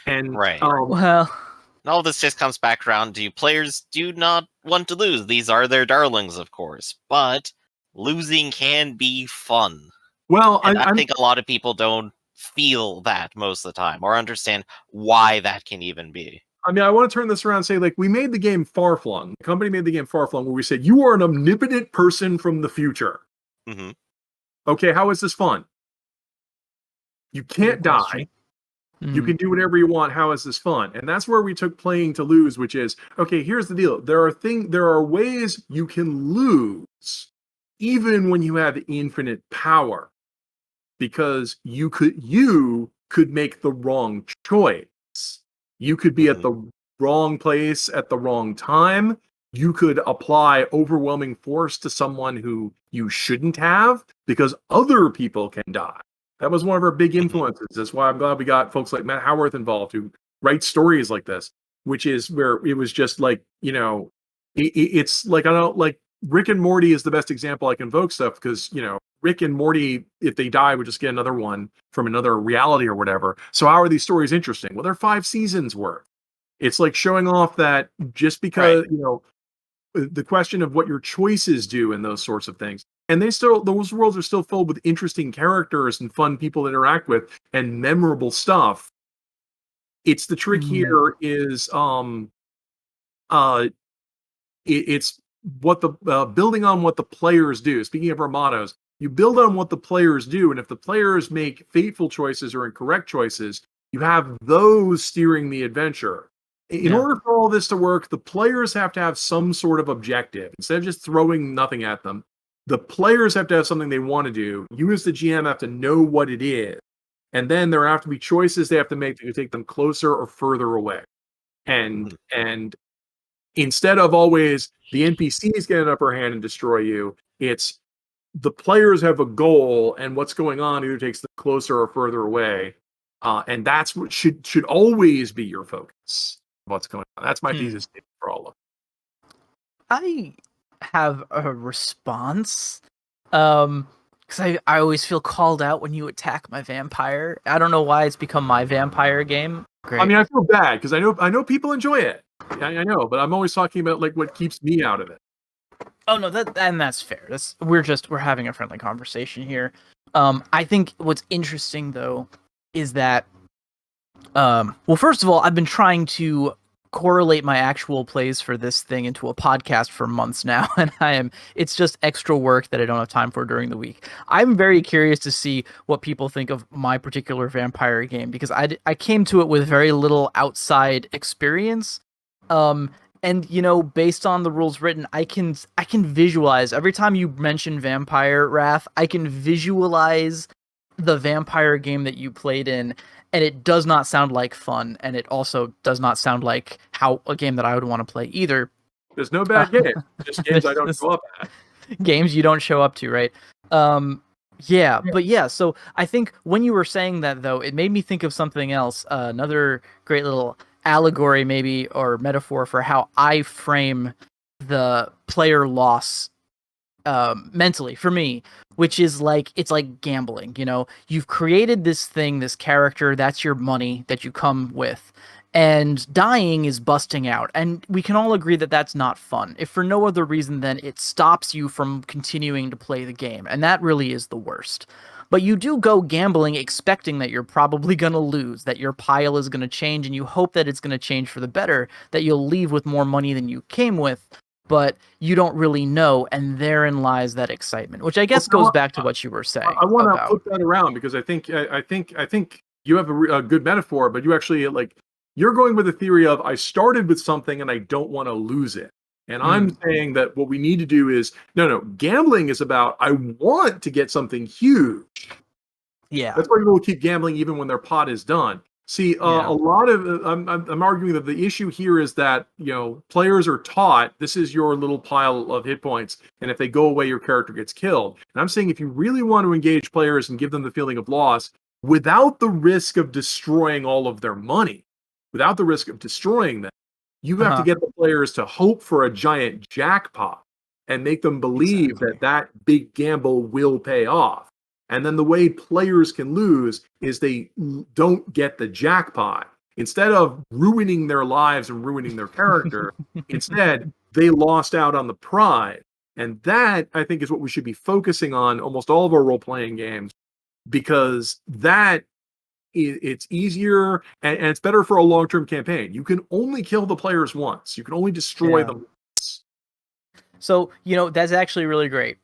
Speaker 3: And
Speaker 1: right.
Speaker 2: Well,
Speaker 1: all this just comes back around to players do not want to lose. These are their darlings, of course, but losing can be fun.
Speaker 3: Well,
Speaker 1: and I think a lot of people don't feel that most of the time, or understand why that can even be.
Speaker 3: I mean, I want to turn this around and say, we made the game Farflung. The company made the game Farflung, where we said, you are an omnipotent person from the future.
Speaker 1: Mm-hmm.
Speaker 3: Okay, how is this fun? You can't die. You can do whatever you want. How is this fun? And that's where we took playing to lose, which is, okay, here's the deal. There are ways you can lose even when you have infinite power, because you could make the wrong choice. You could be at the wrong place at the wrong time, you could apply overwhelming force to someone who you shouldn't have because other people can die. That was one of our big influences. That's why I'm glad we got folks like Matt Howarth involved who write stories like this, which is where it was just like, it's like, I don't like Rick and Morty is the best example I can invoke stuff because, Rick and Morty, if they die, would just get another one from another reality or whatever. So how are these stories interesting? Well, they're 5 seasons worth. It's like showing off that just because, the question of what your choices do and those sorts of things. And those worlds are still filled with interesting characters and fun people to interact with and memorable stuff. It's the trick here is it's what the building on what the players do. Speaking of our mottos, you build on what the players do, and if the players make fateful choices or incorrect choices, you have those steering the adventure. In order for all this to work, the players have to have some sort of objective. Instead of just throwing nothing at them, the players have to have something they want to do. You as the GM have to know what it is. And then there have to be choices they have to make to take them closer or further away. And instead of always the NPCs get an upper hand and destroy you, it's the players have a goal, and what's going on either takes them closer or further away. And that's what should always be your focus. What's going on? That's my thesis statement for all of it.
Speaker 2: I have a response. Because I always feel called out when you attack my vampire. I don't know why it's become my vampire game. Great.
Speaker 3: I mean, I feel bad because I know people enjoy it. I know, but I'm always talking about like what keeps me out of it.
Speaker 2: Oh no, that's fair. We're having a friendly conversation here. I think what's interesting though is that well, first of all, I've been trying to correlate my actual plays for this thing into a podcast for months now, and it's just extra work that I don't have time for during the week. I'm very curious to see what people think of my particular vampire game because I came to it with very little outside experience. And based on the rules written, I can visualize every time you mention Vampire Wrath, I can visualize the vampire game that you played in, and it does not sound like fun, and it also does not sound like a game that I would want to play either.
Speaker 3: There's no bad game, just games I don't show up at.
Speaker 2: Games you don't show up to, right? So I think when you were saying that, though, it made me think of something else, another great little allegory maybe or metaphor for how I frame the player loss mentally for me, which is like it's like gambling. You've created this thing, this character, that's your money that you come with, and dying is busting out, and we can all agree that that's not fun, if for no other reason than it stops you from continuing to play the game, and that really is the worst. But you do go gambling expecting that you're probably going to lose, that your pile is going to change, and you hope that it's going to change for the better, that you'll leave with more money than you came with, but you don't really know, and therein lies that excitement, which I guess goes back to what you were saying.
Speaker 3: I want to flip that around because I think you have a good metaphor, but you actually you're going with the theory of I started with something and I don't want to lose it. And I'm saying that what we need to do is, no, gambling is about, I want to get something huge.
Speaker 2: Yeah.
Speaker 3: That's why people keep gambling even when their pot is done. See, a lot of, I'm arguing that the issue here is that, players are taught, this is your little pile of hit points, and if they go away, your character gets killed. And I'm saying if you really want to engage players and give them the feeling of loss, without the risk of destroying all of their money, without the risk of destroying them, you have to get the players to hope for a giant jackpot and make them believe that big gamble will pay off. And then the way players can lose is they don't get the jackpot. Instead of ruining their lives and ruining their character, instead, they lost out on the prize. And that, I think, is what we should be focusing on almost all of our role-playing games, because it's easier and it's better for a long-term campaign. You can only kill the players once. You can only destroy them once.
Speaker 2: So, that's actually really great.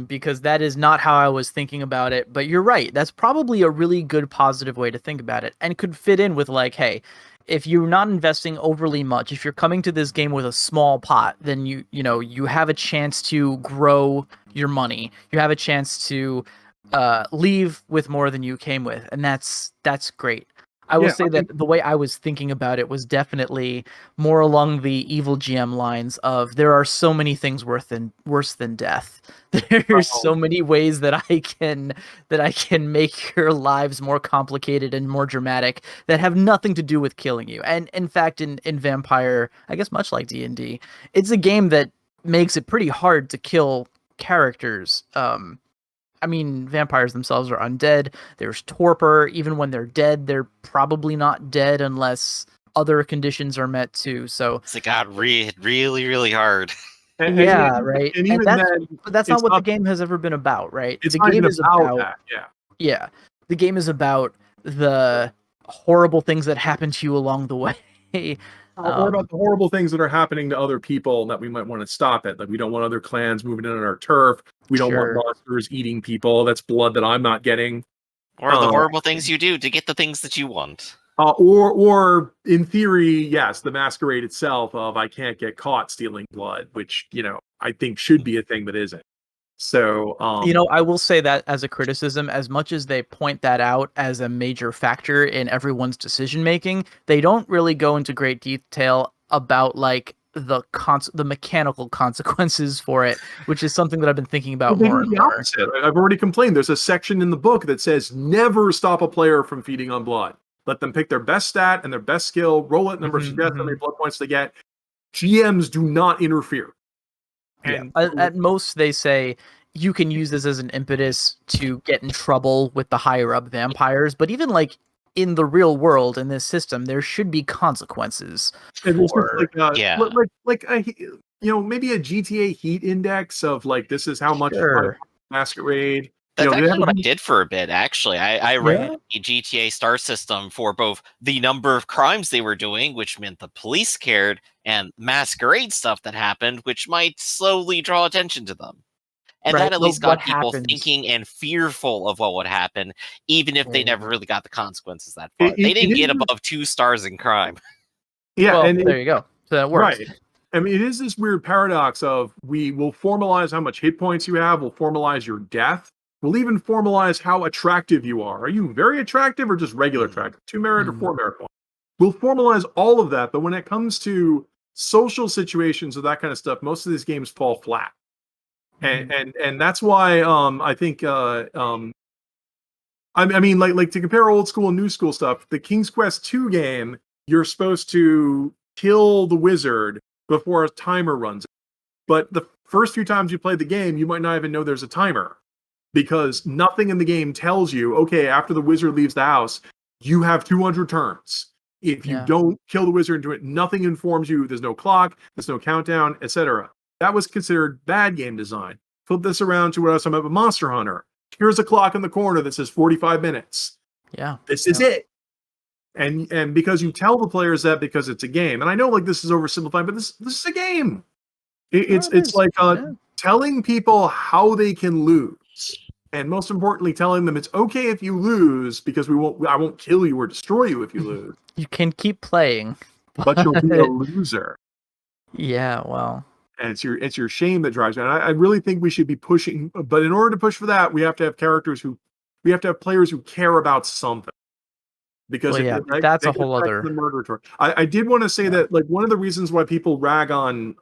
Speaker 2: Because that is not how I was thinking about it, but you're right. That's probably a really good positive way to think about it, and could fit in with hey, if you're not investing overly much, if you're coming to this game with a small pot, then you have a chance to grow your money. You have a chance to leave with more than you came with, and that's great. I will
Speaker 3: Yeah,
Speaker 2: say that the way I was thinking about it was definitely more along the evil GM lines of there are so many things worse than death. There's so many ways that I can make your lives more complicated and more dramatic that have nothing to do with killing you. And in fact, in Vampire, I guess much like D&D, it's a game that makes it pretty hard to kill characters. I mean, vampires themselves are undead. There's torpor. Even when they're dead, they're probably not dead unless other conditions are met too. So
Speaker 1: it got really, really hard.
Speaker 2: yeah, right.
Speaker 3: And
Speaker 2: And
Speaker 3: even then,
Speaker 2: but that's not
Speaker 3: it's
Speaker 2: what the
Speaker 3: not
Speaker 2: game has ever been about, right?
Speaker 3: it's
Speaker 2: The
Speaker 3: not even
Speaker 2: game is
Speaker 3: about
Speaker 2: about
Speaker 3: that. Yeah.
Speaker 2: yeah, the game is about the horrible things that happen to you along the way.
Speaker 3: Or about the horrible things that are happening to other people that we might want to stop it. Like we don't want other clans moving in on our turf. We don't want
Speaker 2: Sure.
Speaker 3: monsters eating people. That's blood that I'm not getting.
Speaker 1: Or the horrible things you do to get the things that you want.
Speaker 3: Or in theory, yes, the masquerade itself of I can't get caught stealing blood, which I think should be a thing but isn't. So
Speaker 2: I will say that as a criticism, as much as they point that out as a major factor in everyone's decision making, they don't really go into great detail about like the mechanical consequences for it, which is something that I've been thinking about
Speaker 3: they
Speaker 2: more
Speaker 3: do
Speaker 2: and
Speaker 3: the
Speaker 2: more.
Speaker 3: opposite. I've already complained. There's a section in the book that says never stop a player from feeding on blood. Let them pick their best stat and their best skill, roll it, number of success, how many blood points they get. GMs do not interfere. And
Speaker 2: At most, they say you can use this as an impetus to get in trouble with the higher up vampires, but even like in the real world in this system, there should be consequences.
Speaker 3: and it's just
Speaker 2: For,
Speaker 3: maybe a GTA heat index of like this is how much
Speaker 2: sure.
Speaker 3: masquerade.
Speaker 1: That's
Speaker 3: they
Speaker 1: actually
Speaker 3: have
Speaker 1: what I did for a bit, actually. I ran
Speaker 2: Yeah.
Speaker 1: a GTA star system for both the number of crimes they were doing, which meant the police cared, and masquerade stuff that happened, which might slowly draw attention to them. And
Speaker 2: Right.
Speaker 1: that at
Speaker 2: But
Speaker 1: least
Speaker 2: what
Speaker 1: got people
Speaker 2: happens?
Speaker 1: thinking and fearful of what would happen, even if they never really got the consequences that far.
Speaker 3: It-
Speaker 1: They
Speaker 3: it-
Speaker 1: didn't
Speaker 3: it
Speaker 1: get
Speaker 3: is-
Speaker 1: above 2 stars in crime.
Speaker 3: yeah,
Speaker 2: Well,
Speaker 3: and
Speaker 2: there you go. So that works.
Speaker 3: right. I mean, it is this weird paradox of we will formalize how much hit points you have, we'll formalize your death, we'll even formalize how attractive you are. Are you very attractive or just regular attractive? 2 merit or 4 merit points? We'll formalize all of that, but when it comes to social situations or that kind of stuff, most of these games fall flat. And that's why I think I mean like to compare old school and new school stuff, the King's Quest 2 game, you're supposed to kill the wizard before a timer runs. But the first few times you play the game, you might not even know there's a timer because nothing in the game tells you, okay, after the wizard leaves the house, you have 200 turns. If you don't kill the wizard and do it, nothing informs you. There's no clock, there's no countdown, etc. That was considered bad game design. Flip this around to what I was talking about with Monster Hunter. Here's a clock in the corner that says 45 minutes.
Speaker 2: Yeah.
Speaker 3: This is it. And because you tell the players that because it's a game. And I know like this is oversimplified, but this is a game. It's like telling people how they can lose. And most importantly, telling them it's okay if you lose because I won't kill you or destroy you if you lose.
Speaker 2: You can keep playing.
Speaker 3: But you'll be a loser.
Speaker 2: Yeah, well.
Speaker 3: And it's your shame that drives you. And I really think we should be pushing, but in order to push for that, we have to have players who care about something. Because
Speaker 2: that's a whole other
Speaker 3: the murder. I did want to say that like one of the reasons why people rag on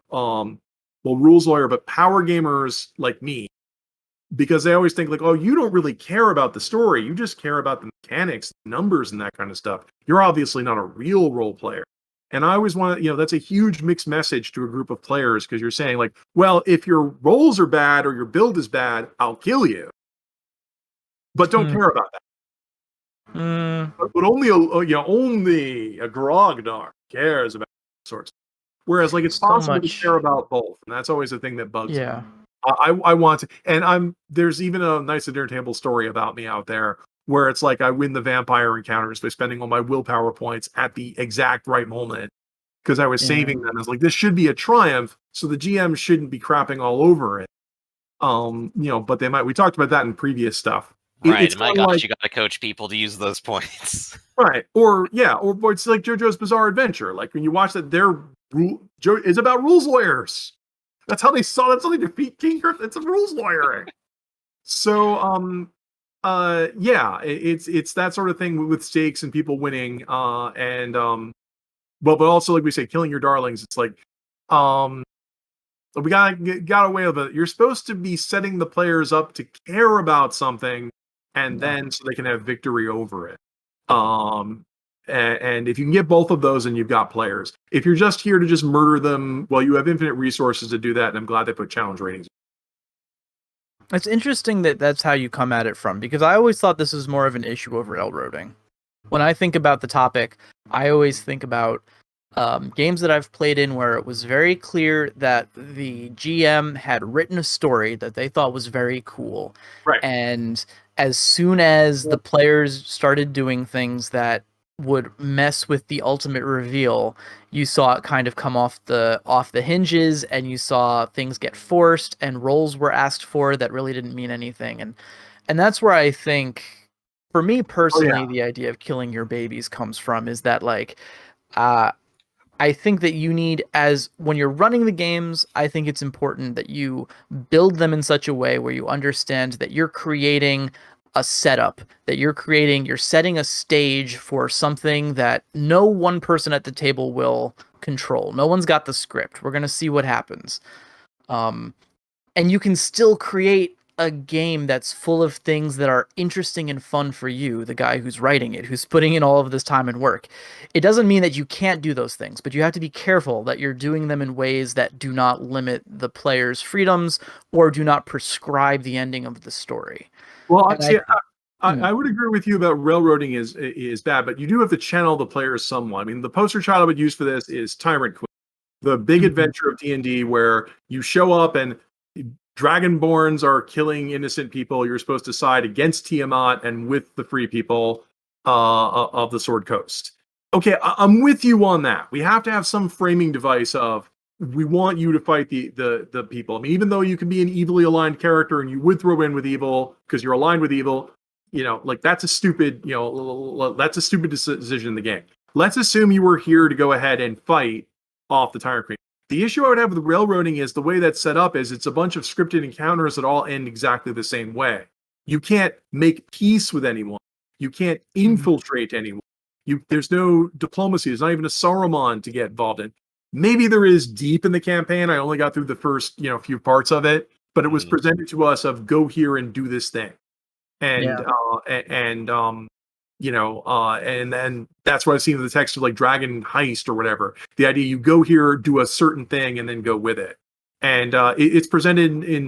Speaker 3: rules lawyer, but power gamers like me, because they always think like, oh, you don't really care about the story, you just care about the mechanics, numbers, and that kind of stuff. You're obviously not a real role player. And I always want to, that's a huge mixed message to a group of players because you're saying like, well, if your rolls are bad or your build is bad, I'll kill you. But don't care about that. But only a grognard cares about sorts. Whereas like it's possible to care about both, and that's always the thing that bugs me. I want to, and there's even a nice dinner table story about me out there where it's like I win the vampire encounters by spending all my willpower points at the exact right moment because I was saving them. I was like, this should be a triumph, so the GM shouldn't be crapping all over it. But they might. We talked about that in previous stuff.
Speaker 1: Right, my gosh, you got to coach people to use those points.
Speaker 3: Right, or it's like JoJo's Bizarre Adventure. Like when you watch that, it's about rules lawyers. That's how they defeat King Griffin. It's a rules lawyering. So Yeah, it's that sort of thing with stakes and people winning, but also like we say, killing your darlings. It's like, we got away with it. You're supposed to be setting the players up to care about something, and then so they can have victory over it. And if you can get both of those, and you've got players. If you're just here to just murder them, well, you have infinite resources to do that, and I'm glad they put challenge ratings.
Speaker 2: It's interesting that that's how you come at it from, because I always thought this was more of an issue of railroading. When I think about the topic, I always think about games that I've played in where it was very clear that the GM had written a story that they thought was very cool.
Speaker 3: Right.
Speaker 2: And as soon as the players started doing things that would mess with the ultimate reveal, you saw it kind of come off the hinges, and you saw things get forced and roles were asked for that really didn't mean anything. And that's where I think, for me personally, the idea of killing your babies comes from, is that like I think that you need, as when you're running the games, I think it's important that you build them in such a way where you understand that you're creating a setup, that you're setting a stage for something that no one person at the table will control. No one's got the script. We're going to see what happens. And you can still create a game that's full of things that are interesting and fun for you, the guy who's writing it, who's putting in all of this time and work. It doesn't mean that you can't do those things, but you have to be careful that you're doing them in ways that do not limit the player's freedoms or do not prescribe the ending of the story.
Speaker 3: Well, I would agree with you about railroading is bad, but you do have to channel the players somewhat. I mean, the poster child I would use for this is Tyrant Queen, the big adventure of D&D, where you show up and Dragonborns are killing innocent people. You're supposed to side against Tiamat and with the free people of the Sword Coast. Okay, I'm with you on that. We have to have some framing device of, we want you to fight the people. I mean, even though you can be an evilly aligned character and you would throw in with evil because you're aligned with evil, like that's a stupid decision in the game. Let's assume you were here to go ahead and fight off the Tyrant Queen. The issue I would have with railroading is the way that's set up is it's a bunch of scripted encounters that all end exactly the same way. You can't make peace with anyone. You can't infiltrate anyone. There's no diplomacy. There's not even a Saruman to get involved in. Maybe there is deep in the campaign. I only got through the first, few parts of it, but it was presented to us of go here and do this thing. And and then that's what I've seen in the text of like Dragon Heist or whatever. The idea you go here, do a certain thing, and then go with it. And it's presented in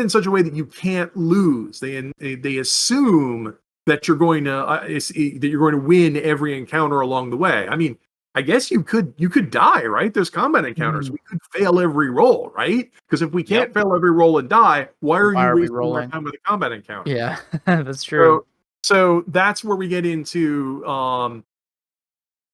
Speaker 3: such a way that you can't lose. They assume that you're going to win every encounter along the way. I mean, I guess you could die, right? There's combat encounters. We could fail every roll, right? Because if we can't fail every roll and die, why are you wasting more time with a combat encounter?
Speaker 2: Yeah, that's true.
Speaker 3: So that's where we get into.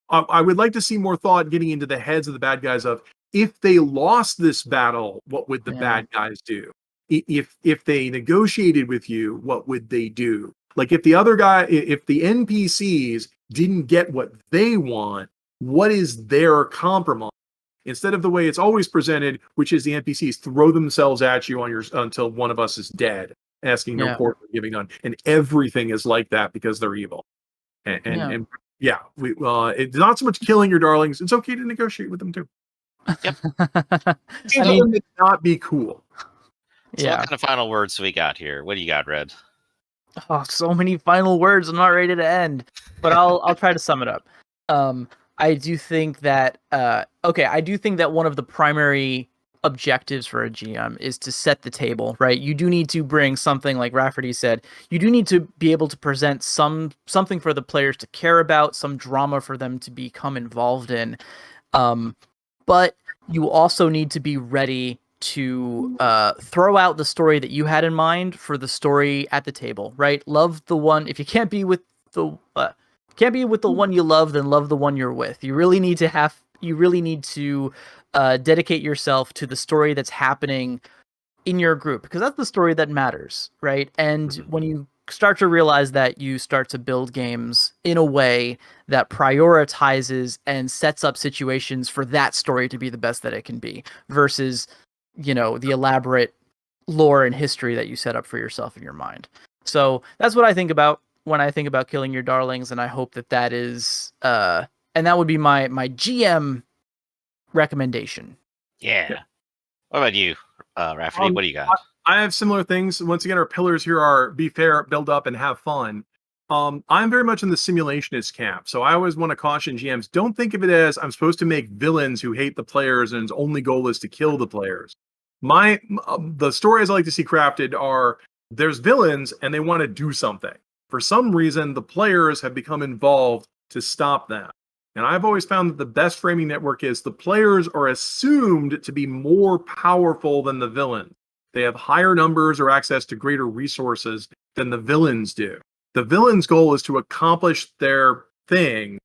Speaker 3: I would like to see more thought getting into the heads of the bad guys of, if they lost this battle, what would the bad guys do? If they negotiated with you, what would they do? Like if the NPCs didn't get what they want, what is their compromise? Instead of the way it's always presented, which is the NPCs throw themselves at you until one of us is dead, asking no quarter, giving none, and everything is like that because they're evil. It's not so much killing your darlings. It's okay to negotiate with them too.
Speaker 1: Yep.
Speaker 3: It not be cool.
Speaker 1: So what kind of final words do we got here? What do you got, Red?
Speaker 2: Oh, so many final words. I'm not ready to end, but I'll try to sum it up. I do think that one of the primary objectives for a GM is to set the table, right? You do need to bring something, like Rafferty said, you do need to be able to present something for the players to care about, some drama for them to become involved in. But you also need to be ready to throw out the story that you had in mind for the story at the table, right? Love the one. If you can't be with the one you love, then love the one you're with. You really need to dedicate yourself to the story that's happening in your group, because that's the story that matters, right? And when you start to realize that, you start to build games in a way that prioritizes and sets up situations for that story to be the best that it can be, versus the elaborate lore and history that you set up for yourself in your mind. So that's what I think about when I think about killing your darlings, and I hope that is and that would be my GM recommendation.
Speaker 1: Yeah. What about you, Rafferty? What do you got?
Speaker 3: I have similar things. Once again, our pillars here are be fair, build up, and have fun. I'm very much in the simulationist camp, so I always want to caution GMs: don't think of it as I'm supposed to make villains who hate the players and his only goal is to kill the players. The stories I like to see crafted are there's villains and they want to do something. For some reason, the players have become involved to stop them. And I've always found that the best framing network is the players are assumed to be more powerful than the villain. They have higher numbers or access to greater resources than the villains do. The villain's goal is to accomplish their thing,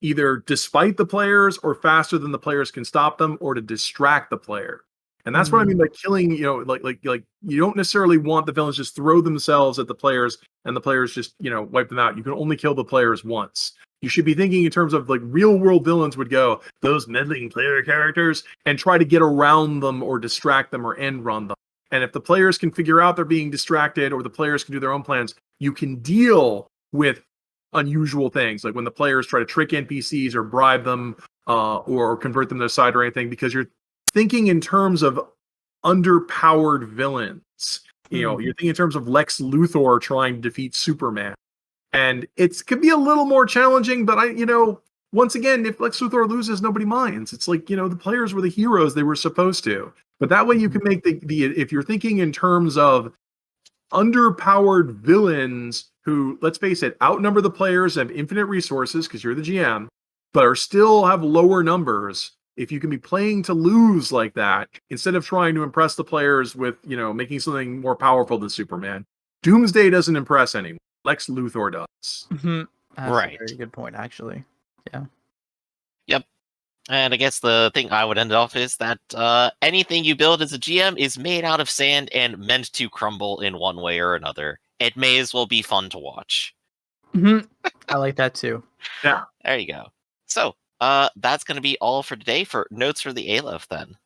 Speaker 3: either despite the players or faster than the players can stop them, or to distract the player. And that's what I mean by killing, like you don't necessarily want the villains just throw themselves at the players and the players just, wipe them out. You can only kill the players once. You should be thinking in terms of like real world villains would go, those meddling player characters, and try to get around them or distract them or end run them. And if the players can figure out they're being distracted or the players can do their own plans, you can deal with unusual things, like when the players try to trick NPCs or bribe them or convert them to their side or anything, because you're thinking in terms of underpowered villains. You're thinking in terms of Lex Luthor trying to defeat Superman. And it could be a little more challenging, but once again, if Lex Luthor loses, nobody minds. It's like, the players were the heroes they were supposed to. But that way you can make the if you're thinking in terms of underpowered villains who, let's face it, outnumber the players, have infinite resources because you're the GM, but are still have lower numbers. If you can be playing to lose like that, instead of trying to impress the players with, making something more powerful than Superman, Doomsday doesn't impress anyone. Lex Luthor does.
Speaker 2: That's
Speaker 1: Right.
Speaker 2: a very good point, actually. Yeah.
Speaker 1: Yep. And I guess the thing I would end off is that anything you build as a GM is made out of sand and meant to crumble in one way or another. It may as well be fun to watch.
Speaker 2: I like that too.
Speaker 3: Yeah.
Speaker 1: There you go. So, that's going to be all for today for Notes for the Aleph then.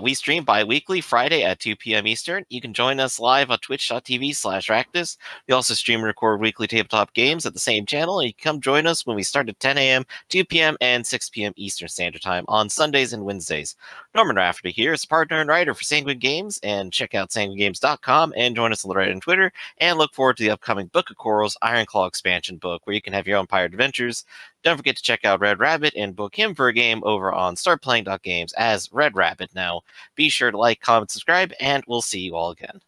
Speaker 1: We stream bi-weekly Friday at 2 p.m. Eastern. You can join us live on twitch.tv/Ractus. We also stream and record weekly tabletop games at the same channel. And you can come join us when we start at 10 a.m., 2 p.m., and 6 p.m. Eastern Standard Time on Sundays and Wednesdays. Norman Rafferty here is a partner and writer for Sanguine Games. And check out sanguinegames.com and join us on the Reddit and Twitter. And look forward to the upcoming Book of Corals Ironclaw expansion book, where you can have your own pirate adventures. Don't forget to check out RedRabbit and book him for a game over on startplaying.games as RedRabbit now. Be sure to like, comment, subscribe, and we'll see you all again.